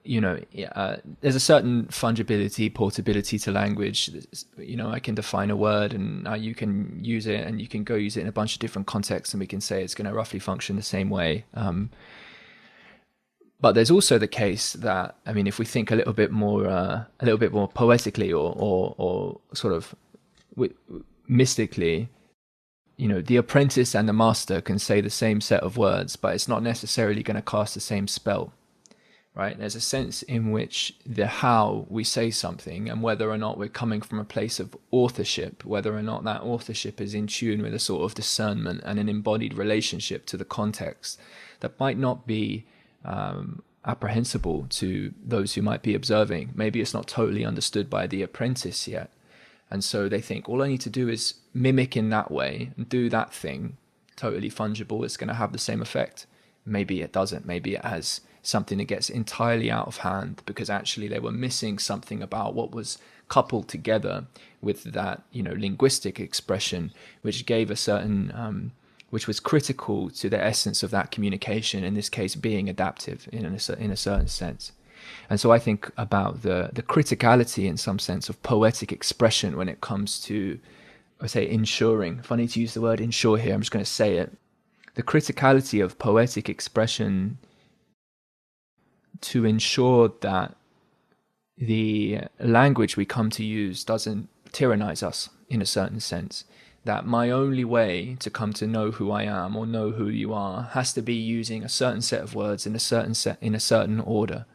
there's a certain fungibility, portability to language. I can define a word and you can use it and you can go use it in a bunch of different contexts and we can say it's going to roughly function the same way. But there's also the case that, if we think a little bit more poetically or sort of mystically, the apprentice and the master can say the same set of words, but it's not necessarily going to cast the same spell, right? There's a sense in which the how we say something and whether or not we're coming from a place of authorship, whether or not that authorship is in tune with a sort of discernment and an embodied relationship to the context that might not be apprehensible to those who might be observing. Maybe it's not totally understood by the apprentice yet. And so they think, all I need to do is mimic in that way and do that thing, totally fungible, it's going to have the same effect. Maybe it doesn't. Maybe it has something that gets entirely out of hand because actually they were missing something about what was coupled together with that, linguistic expression, which gave a certain, which was critical to the essence of that communication, in this case being adaptive in a certain sense. And so I think about the criticality in some sense of poetic expression when it comes to, I say, ensuring. Funny to use the word ensure here, I'm just going to say it. The criticality of poetic expression to ensure that the language we come to use doesn't tyrannize us in a certain sense. That my only way to come to know who I am or know who you are has to be using a certain set of words in a certain order.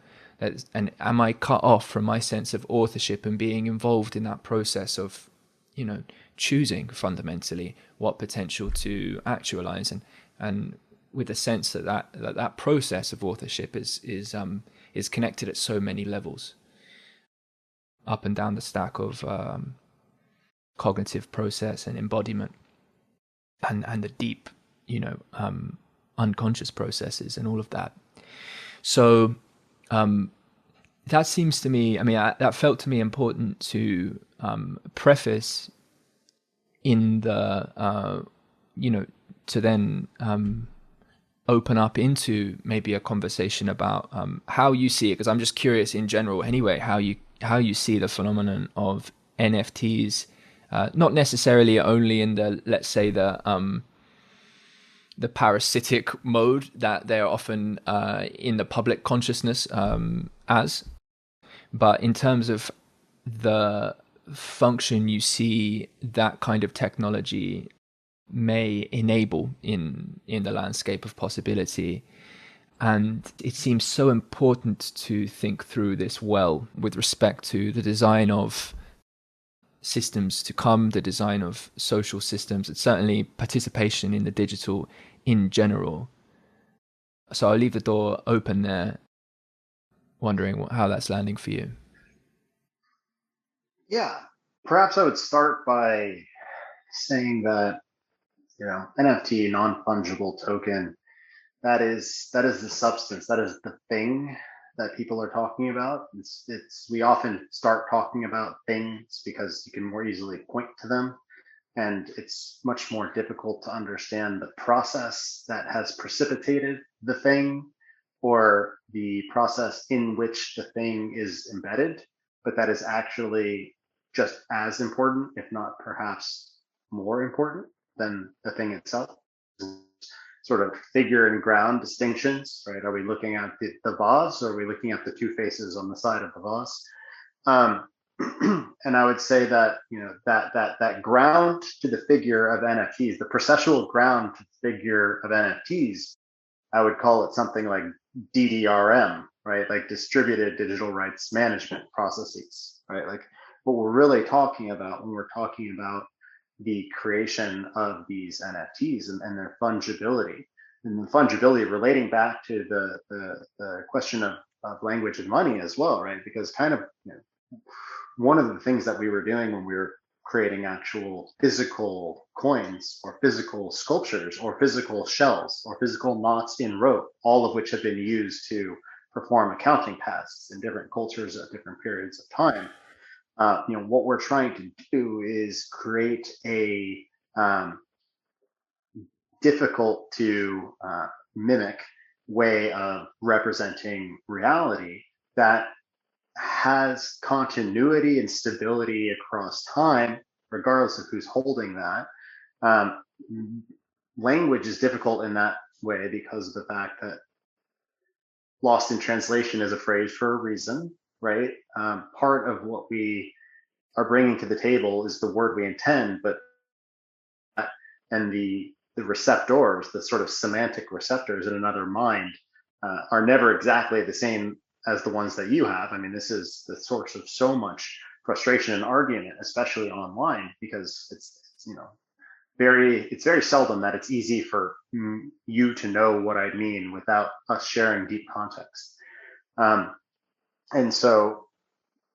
And am I cut off from my sense of authorship and being involved in that process of, choosing fundamentally what potential to actualize, and with a sense that process of authorship is connected at so many levels, up and down the stack of cognitive process and embodiment, and the deep, unconscious processes and all of that. So. That seems to me, that felt to me important to preface in the, to then open up into maybe a conversation about how you see it, because I'm just curious in general anyway, how you see the phenomenon of NFTs, not necessarily only in the, let's say, the parasitic mode that they are often in the public consciousness but in terms of the function you see that kind of technology may enable in the landscape of possibility. And it seems so important to think through this well with respect to the design of systems to come, the design of social systems, and certainly participation in the digital in general. So I'll leave the door open there, wondering how that's landing for you. Yeah, perhaps I would start by saying that, NFT, non-fungible token, that is the substance, that is the thing that people are talking about. We often start talking about things because you can more easily point to them and it's much more difficult to understand the process that has precipitated the thing or the process in which the thing is embedded, but that is actually just as important, if not perhaps more important than the thing itself. Sort of figure and ground distinctions, right? Are we looking at the vase, or are we looking at the two faces on the side of the vase? And I would say that, you know, that ground to the figure of NFTs, the processual ground to the figure of NFTs, I would call it something like DDRM, right? Like distributed digital rights management processes, right? Like what we're really talking about when we're talking about the creation of these NFTs and their fungibility, and the fungibility relating back to the question of language and money as well, right? Because kind of, you know, one of the things that we were doing when we were creating actual physical coins or physical sculptures or physical shells or physical knots in rope, all of which have been used to perform accounting tasks in different cultures at different periods of time. You know, what we're trying to do is create a difficult to mimic way of representing reality that has continuity and stability across time, regardless of who's holding that. Language is difficult in that way because of the fact that lost in translation is a phrase for a reason, right? Part of what we are bringing to the table is the word we intend, but and the receptors, the sort of semantic receptors in another mind, are never exactly the same as the ones that you have. I mean, this is the source of so much frustration and argument, especially online, because it's you know, it's very seldom that it's easy for you to know what I mean without us sharing deep context. And so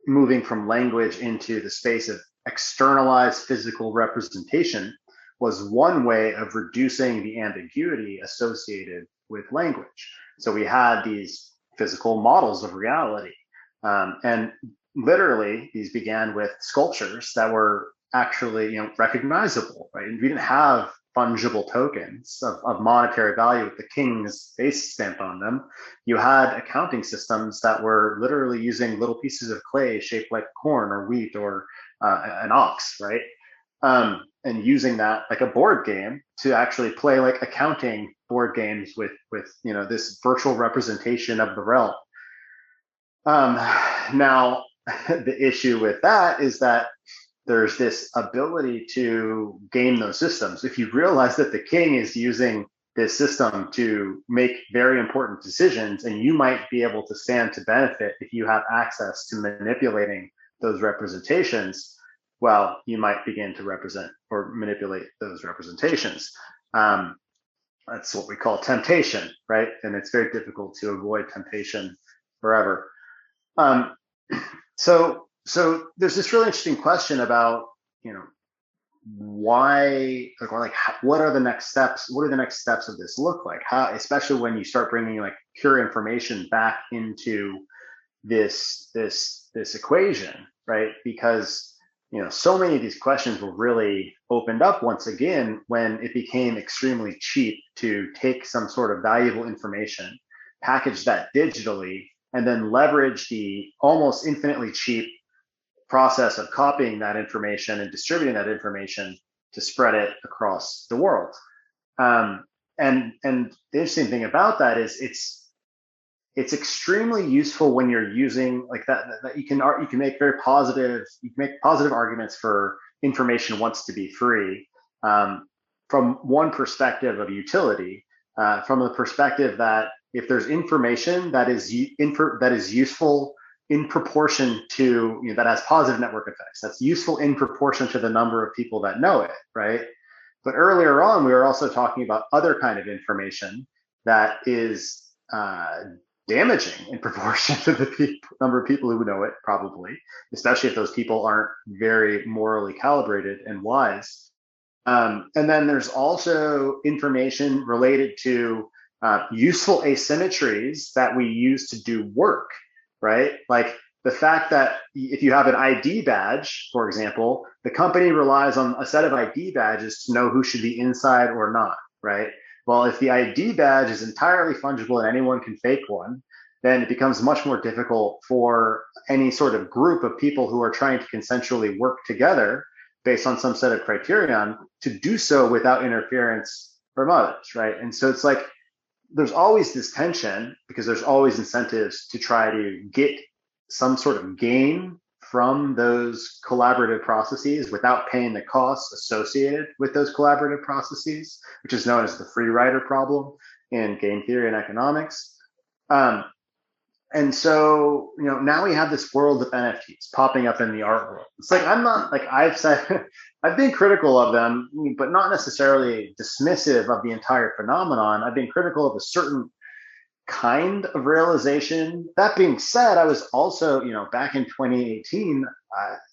moving from language into the space of externalized physical representation was one way of reducing the ambiguity associated with language. So we had these physical models of reality. And literally, these began with sculptures that were actually, you know, recognizable, right? And we didn't have fungible tokens of monetary value with the king's face stamped on them. You had accounting systems that were literally using little pieces of clay shaped like corn or wheat or an ox, right? And using that like a board game to actually play like accounting board games with you know, this virtual representation of the realm. Now, the issue with that is that there's this ability to game those systems. If you realize that the king is using this system to make very important decisions, and you might be able to stand to benefit if you have access to manipulating those representations, well, you might begin to represent or manipulate those representations. That's what we call temptation, right? And it's very difficult to avoid temptation forever. So there's this really interesting question about, you know, why, like what are the next steps? What do the next steps of this look like? How, especially when you start bringing like pure information back into this equation, right? Because, you know, so many of these questions were really opened up once again when it became extremely cheap to take some sort of valuable information, package that digitally, and then leverage the almost infinitely cheap process of copying that information and distributing that information to spread it across the world. And the interesting thing about that is it's extremely useful when you're using like that you can make very positive, you can make positive arguments for information wants to be free, from one perspective of utility, from the perspective that if there's information that is useful in proportion to, you know, that has positive network effects, that's useful in proportion to the number of people that know it, right? But earlier on, we were also talking about other kind of information that is damaging in proportion to the number of people who know it, probably, especially if those people aren't very morally calibrated and wise. And then there's also information related to useful asymmetries that we use to do work, right? Like the fact that if you have an ID badge, for example, the company relies on a set of ID badges to know who should be inside or not, right? Well, if the ID badge is entirely fungible and anyone can fake one, then it becomes much more difficult for any sort of group of people who are trying to consensually work together based on some set of criterion to do so without interference from others, right? And so it's like there's always this tension because there's always incentives to try to get some sort of gain from those collaborative processes without paying the costs associated with those collaborative processes, which is known as the free rider problem in game theory and economics. And so, now we have this world of NFTs popping up in the art world. It's like, I'm not, like I've said, I've been critical of them, but not necessarily dismissive of the entire phenomenon. I've been critical of a certain kind of realization. That being said, I was also, back in 2018,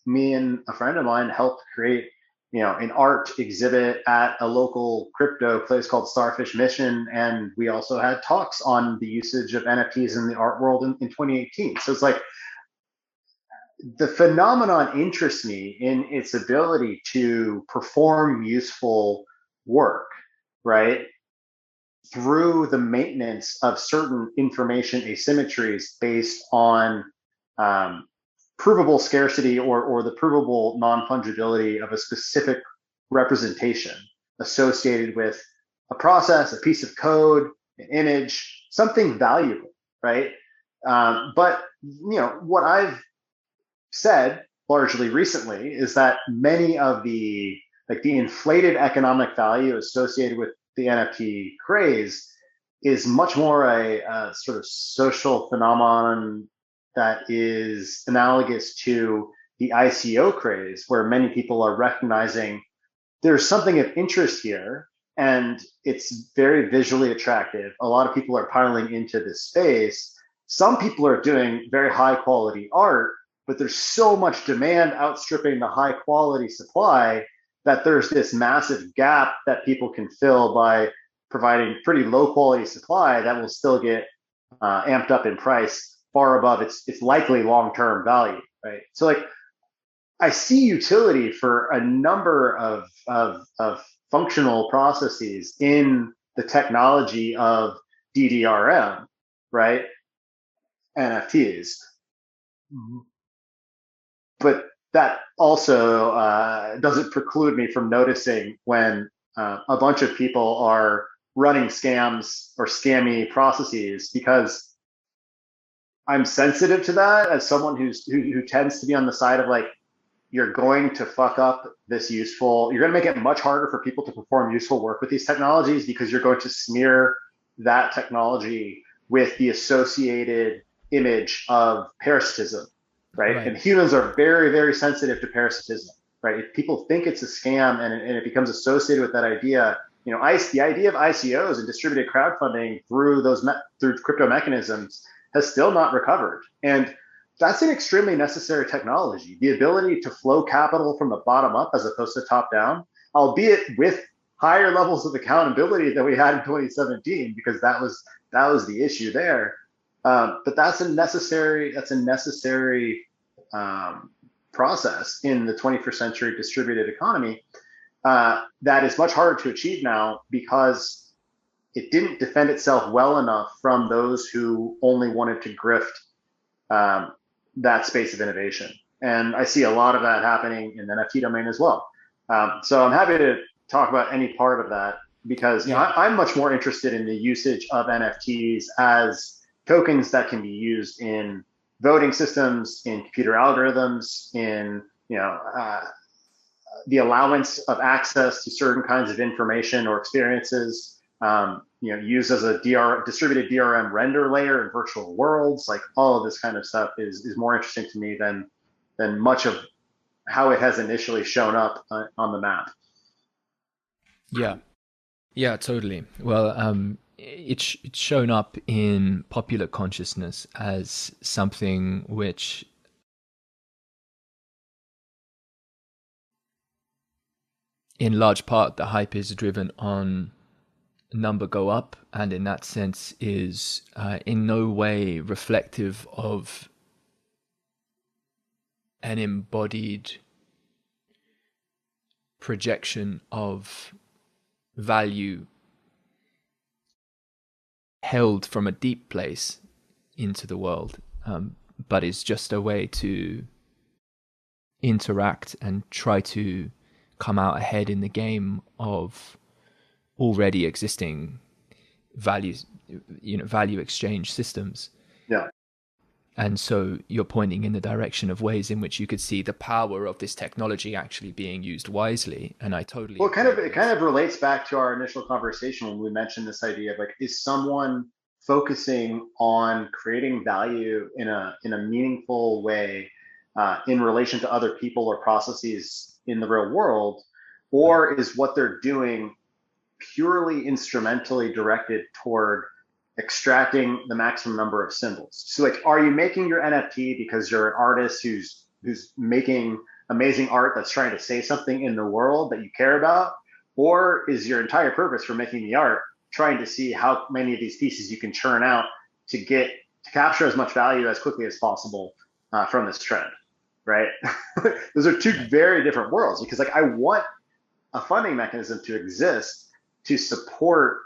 me and a friend of mine helped create, an art exhibit at a local crypto place called Starfish Mission. And we also had talks on the usage of NFTs in the art world in 2018. So it's like the phenomenon interests me in its ability to perform useful work, right? Through the maintenance of certain information asymmetries based on provable scarcity or the provable non-fungibility of a specific representation associated with a process, a piece of code, an image, something valuable, right? But what I've said largely recently is that many of the inflated economic value associated with the NFT craze is much more a sort of social phenomenon that is analogous to the ICO craze, where many people are recognizing there's something of interest here and it's very visually attractive. A lot of people are piling into this space. Some people are doing very high quality art, but there's so much demand outstripping the high quality supply that there's this massive gap that people can fill by providing pretty low quality supply that will still get amped up in price far above its likely long-term value, right? So like, I see utility for a number of functional processes in the technology of DDRM, right? NFTs. But that also doesn't preclude me from noticing when a bunch of people are running scams or scammy processes, because I'm sensitive to that as someone who tends to be on the side of like, you're going to fuck up this useful, you're going to make it much harder for people to perform useful work with these technologies because you're going to smear that technology with the associated image of parasitism, right? And humans are very, very sensitive to parasitism, right? If people think it's a scam and it becomes associated with that idea, the idea of ICOs and distributed crowdfunding through crypto mechanisms has still not recovered. And that's an extremely necessary technology. The ability to flow capital from the bottom up as opposed to top down, albeit with higher levels of accountability than we had in 2017, because that was the issue there. But that's a necessary process in the 21st century distributed economy that is much harder to achieve now because it didn't defend itself well enough from those who only wanted to grift that space of innovation. And I see a lot of that happening in the NFT domain as well. So I'm happy to talk about any part of that because I'm much more interested in the usage of NFTs as tokens that can be used in voting systems, in computer algorithms, in the allowance of access to certain kinds of information or experiences, used as a distributed DRM render layer in virtual worlds. Like all of this kind of stuff is more interesting to me than much of how it has initially shown up on the map. Yeah, totally. Well, it's shown up in popular consciousness as something which in large part the hype is driven on number go up, and in that sense is in no way reflective of an embodied projection of value held from a deep place into the world, but is just a way to interact and try to come out ahead in the game of already existing values, value exchange systems. Yeah. And so you're pointing in the direction of ways in which you could see the power of this technology actually being used wisely. And I totally well, it kind of relates back to our initial conversation when we mentioned this idea of like, is someone focusing on creating value in a meaningful way in relation to other people or processes in the real world, or is what they're doing purely instrumentally directed toward extracting the maximum number of symbols? So like, are you making your NFT because you're an artist who's making amazing art that's trying to say something in the world that you care about? Or is your entire purpose for making the art trying to see how many of these pieces you can churn out to capture as much value as quickly as possible from this trend, right? Those are two very different worlds, because like, I want a funding mechanism to exist to support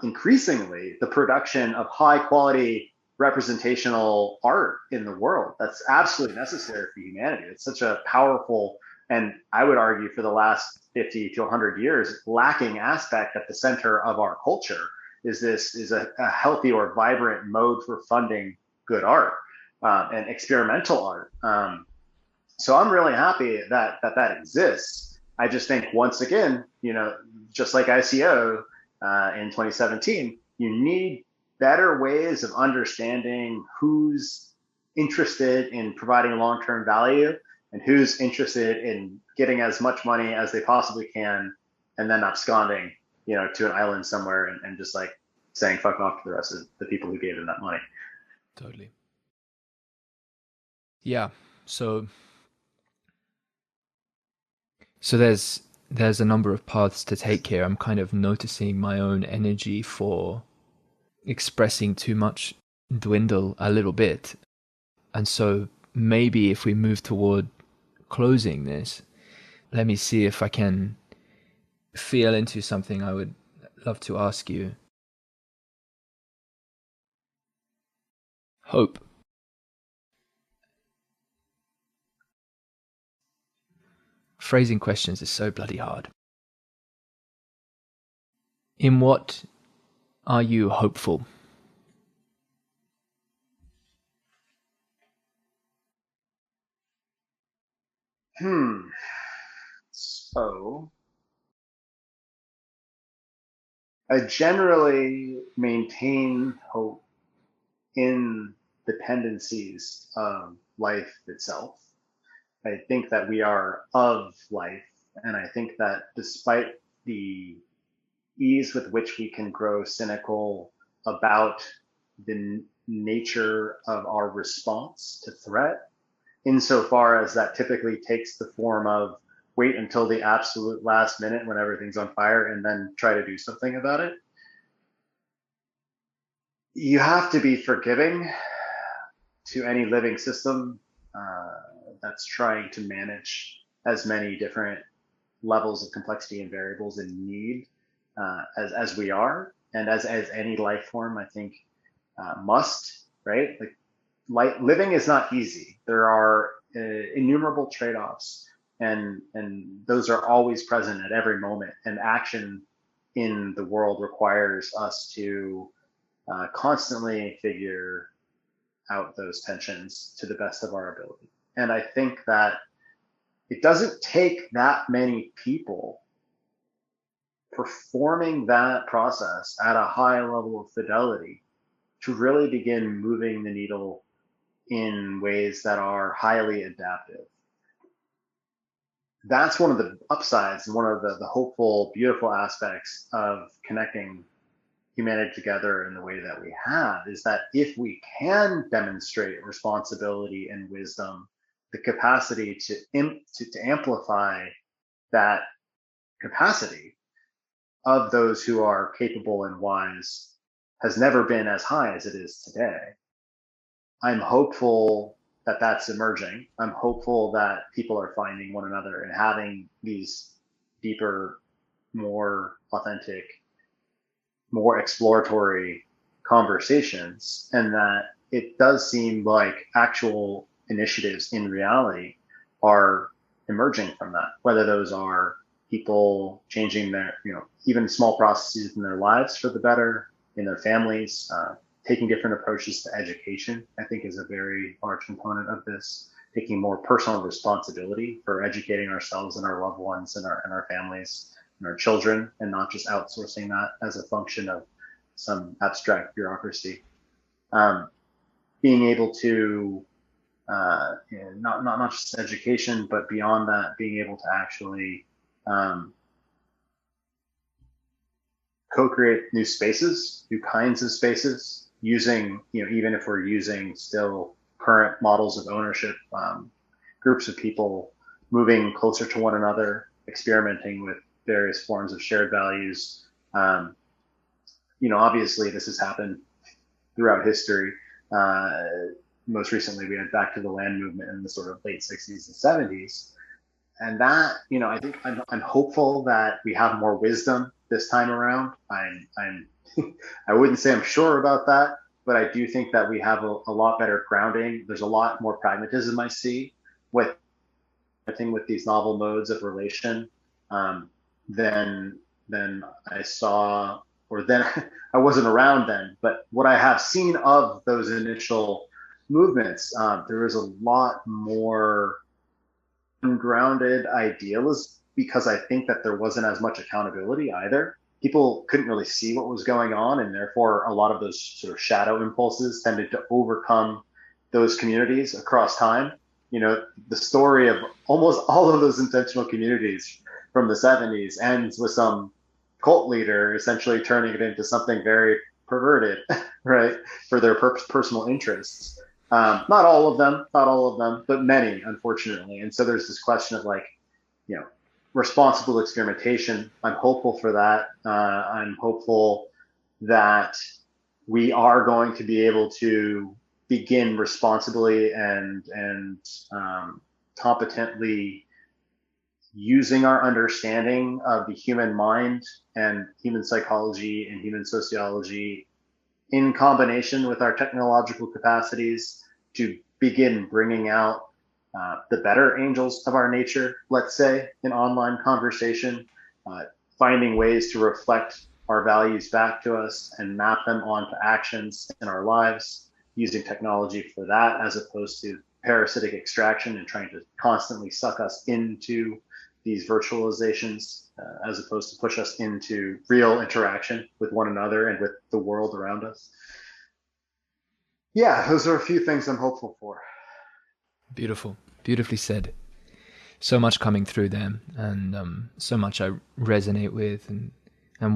increasingly the production of high quality representational art in the world. That's absolutely necessary for humanity. It's such a powerful, and I would argue for the last 50 to 100 years, lacking aspect at the center of our culture is a healthy or vibrant mode for funding good art and experimental art. So I'm really happy that exists. I just think, once again, just like ICO in 2017, you need better ways of understanding who's interested in providing long-term value and who's interested in getting as much money as they possibly can and then absconding, to an island somewhere and just like saying fuck off to the rest of the people who gave them that money. Totally. Yeah. So there's a number of paths to take here. I'm kind of noticing my own energy for expressing too much dwindle a little bit. And so maybe if we move toward closing this, let me see if I can feel into something I would love to ask you. Hope. Phrasing questions is so bloody hard. In what are you hopeful? So I generally maintain hope in dependencies of life itself. I think that we are of life, and I think that despite the ease with which we can grow cynical about the nature of our response to threat, insofar as that typically takes the form of wait until the absolute last minute when everything's on fire and then try to do something about it. You have to be forgiving to any living system that's trying to manage as many different levels of complexity and variables and need as we are, and as any life form, I think, must, right? Like living is not easy. There are innumerable trade-offs, and those are always present at every moment. And action in the world requires us to constantly figure out those tensions to the best of our ability. And I think that it doesn't take that many people performing that process at a high level of fidelity to really begin moving the needle in ways that are highly adaptive. That's one of the upsides and one of the hopeful, beautiful aspects of connecting humanity together in the way that we have, is that if we can demonstrate responsibility and wisdom, the capacity to amplify that capacity of those who are capable and wise has never been as high as it is today. I'm hopeful that that's emerging. I'm hopeful that people are finding one another and having these deeper, more authentic, more exploratory conversations, and that it does seem like actual initiatives in reality are emerging from that, whether those are people changing their, even small processes in their lives for the better, in their families, taking different approaches to education, I think is a very large component of this, taking more personal responsibility for educating ourselves and our loved ones and our families and our children, and not just outsourcing that as a function of some abstract bureaucracy. Being able to, not just education, but beyond that, being able to actually co-create new spaces, new kinds of spaces, using, even if we're using still current models of ownership, groups of people moving closer to one another, experimenting with various forms of shared values. Obviously this has happened throughout history. Most recently, we had Back to the Land movement in the sort of late 60s and 70s. And that, I think I'm hopeful that we have more wisdom this time around. I wouldn't say I'm sure about that, but I do think that we have a lot better grounding. There's a lot more pragmatism I see with these novel modes of relation than I saw, or then I wasn't around then. But what I have seen of those initial movements, there was a lot more ungrounded idealism, because I think that there wasn't as much accountability either. People couldn't really see what was going on, and therefore a lot of those sort of shadow impulses tended to overcome those communities across time. The story of almost all of those intentional communities from the 70s ends with some cult leader essentially turning it into something very perverted, right, for their personal interests. Not all of them, but many, unfortunately. And so there's this question of responsible experimentation. I'm hopeful for that. I'm hopeful that we are going to be able to begin responsibly and competently using our understanding of the human mind and human psychology and human sociology in combination with our technological capacities to begin bringing out the better angels of our nature, let's say, in online conversation, finding ways to reflect our values back to us and map them onto actions in our lives, using technology for that as opposed to parasitic extraction and trying to constantly suck us into these virtualizations as opposed to push us into real interaction with one another and with the world around us. Yeah, those are a few things I'm hopeful for. Beautiful. Beautifully said. So much coming through them, and so much I resonate with and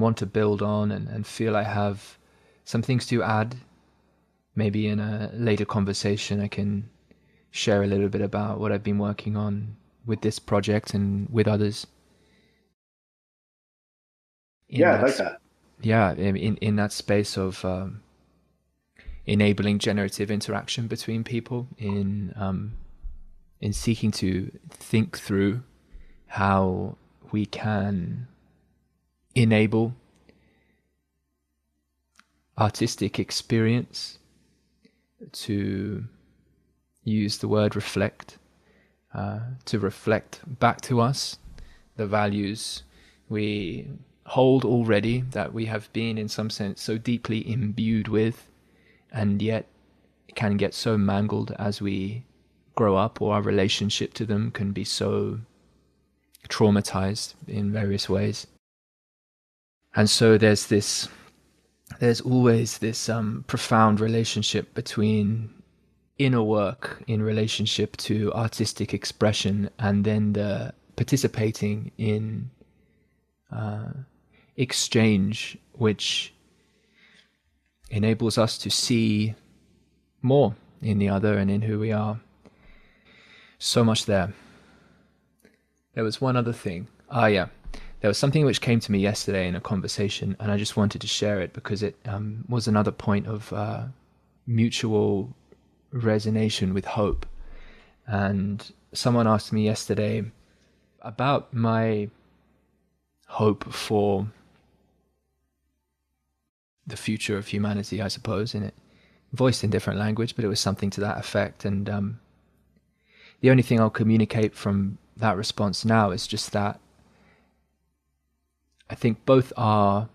want to build on, and feel I have some things to add. Maybe in a later conversation I can share a little bit about what I've been working on with this project and with others. I like that. Yeah, in that space of enabling generative interaction between people, in seeking to think through how we can enable artistic experience, to use the word reflect, to reflect back to us the values we hold already, that we have been in some sense so deeply imbued with, and yet can get so mangled as we grow up, or our relationship to them can be so traumatized in various ways. And so there's always this profound relationship between inner work in relationship to artistic expression, and then the participating in exchange, which enables us to see more in the other and in who we are. So much there. There was one other thing. There was something which came to me yesterday in a conversation, and I just wanted to share it because it was another point of mutual resonation with hope. And someone asked me yesterday about my hope for the future of humanity, I suppose, in it, voiced in different language, but it was something to that effect. And the only thing I'll communicate from that response now is just that I think both our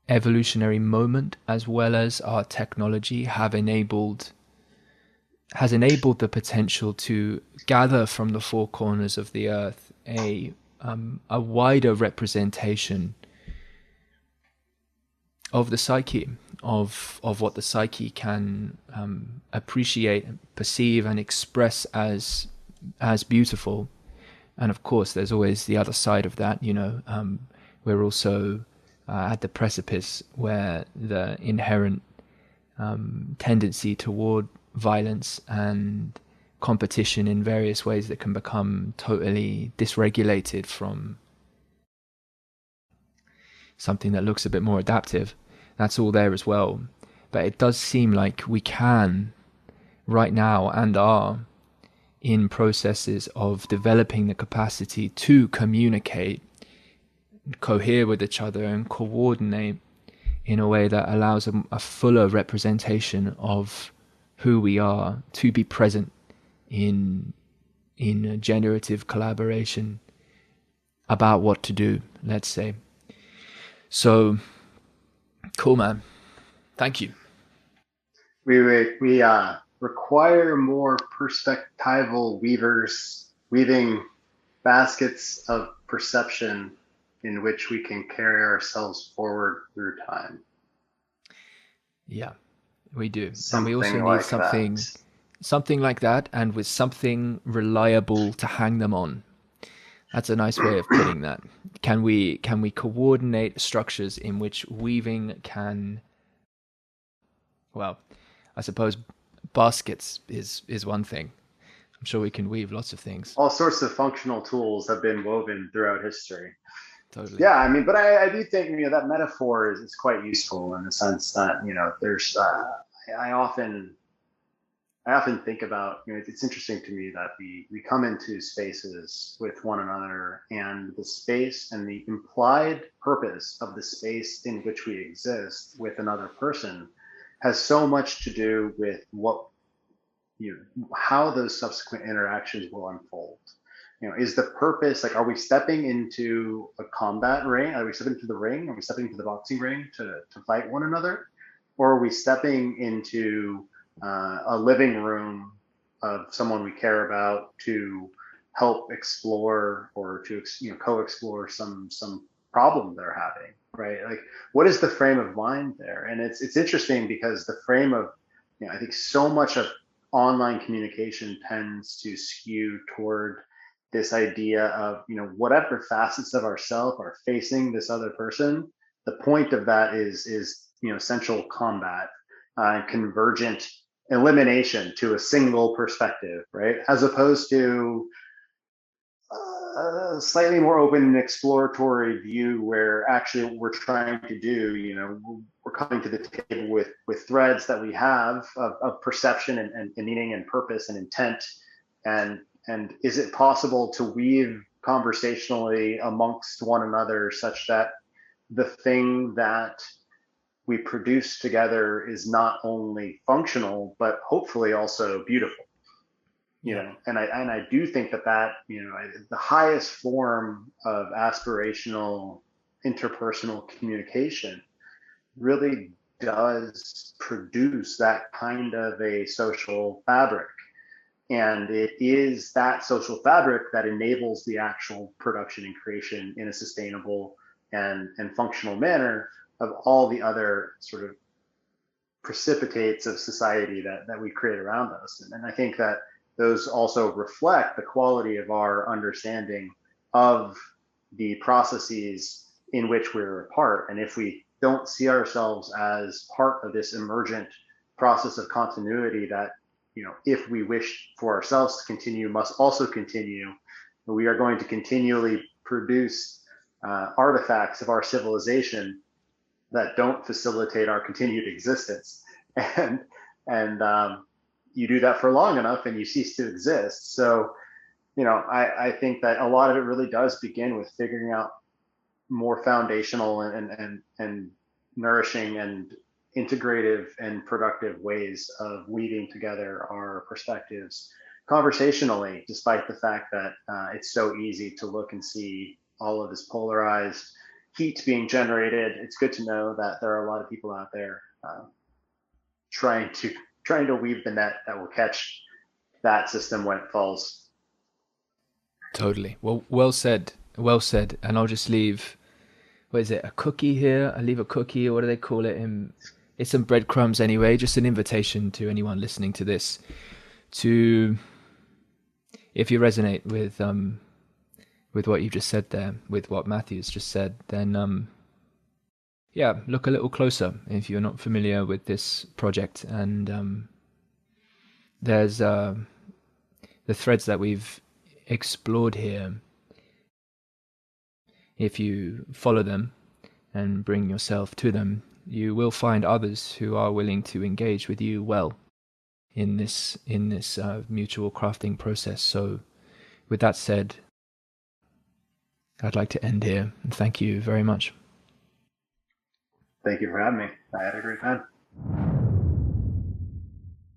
evolutionary moment as well as our technology has enabled the potential to gather from the four corners of the earth a wider representation of the psyche, of what the psyche can appreciate, perceive, and express as beautiful. And of course, there's always the other side of that. We're also at the precipice where the inherent tendency toward violence and competition in various ways that can become totally dysregulated from something that looks a bit more adaptive. That's all there as well. But it does seem like we can right now and are in processes of developing the capacity to communicate, cohere with each other, and coordinate in a way that allows a fuller representation of who we are, to be present in a generative collaboration about what to do, let's say. So, cool, man. Thank you. We require more perspectival weavers, weaving baskets of perception in which we can carry ourselves forward through time. Yeah, we do. Something and we also need like something like that, and with something reliable to hang them on. That's a nice way of putting that. Can we coordinate structures in which weaving can, well, I suppose baskets is one thing. I'm sure we can weave lots of things. All sorts of functional tools have been woven throughout history. Totally. Yeah, I mean, but I do think that metaphor is quite useful in the sense that there's I often think about, it's interesting to me that we come into spaces with one another, and the space and the implied purpose of the space in which we exist with another person has so much to do with how those subsequent interactions will unfold. Is the purpose, like, are we stepping into a combat ring? Are we stepping into the ring? Are we stepping into the boxing ring to fight one another? Or are we stepping into a living room of someone we care about to help explore or to co-explore some problem they're having, right? Like, what is the frame of mind there? And it's interesting because the frame of, I think so much of online communication tends to skew toward this idea of, whatever facets of ourself are facing this other person, the point of that is essential combat and convergent elimination to a single perspective, right? As opposed to a slightly more open and exploratory view where actually what we're trying to do, we're coming to the table with threads that we have of perception and meaning and purpose and intent. And is it possible to weave conversationally amongst one another such that the thing that we produce together is not only functional, but hopefully also beautiful? And I do think that the highest form of aspirational interpersonal communication really does produce that kind of a social fabric. And it is that social fabric that enables the actual production and creation in a sustainable and functional manner of all the other sort of precipitates of society that we create around us. And I think that those also reflect the quality of our understanding of the processes in which we're a part. And if we don't see ourselves as part of this emergent process of continuity that, if we wish for ourselves to continue, must also continue, we are going to continually produce artifacts of our civilization that don't facilitate our continued existence. And you do that for long enough and you cease to exist. So, I think that a lot of it really does begin with figuring out more foundational and nourishing and integrative and productive ways of weaving together our perspectives conversationally, despite the fact that it's so easy to look and see all of this polarized heat being generated. It's good to know that there are a lot of people out there trying to weave the net that will catch that system when it falls. Totally. Well, well said. Well said. And I'll just leave, what is it, a cookie here? I leave a cookie, or what do they call it? It's some breadcrumbs anyway, just an invitation to anyone listening to this to, if you resonate with what you just said there, with what Matthew's just said, then yeah, look a little closer if you're not familiar with this project. And there's the threads that we've explored here. If you follow them and bring yourself to them, you will find others who are willing to engage with you well in this mutual crafting process. So with that said, I'd like to end here, and thank you very much. Thank you for having me. I had a great time.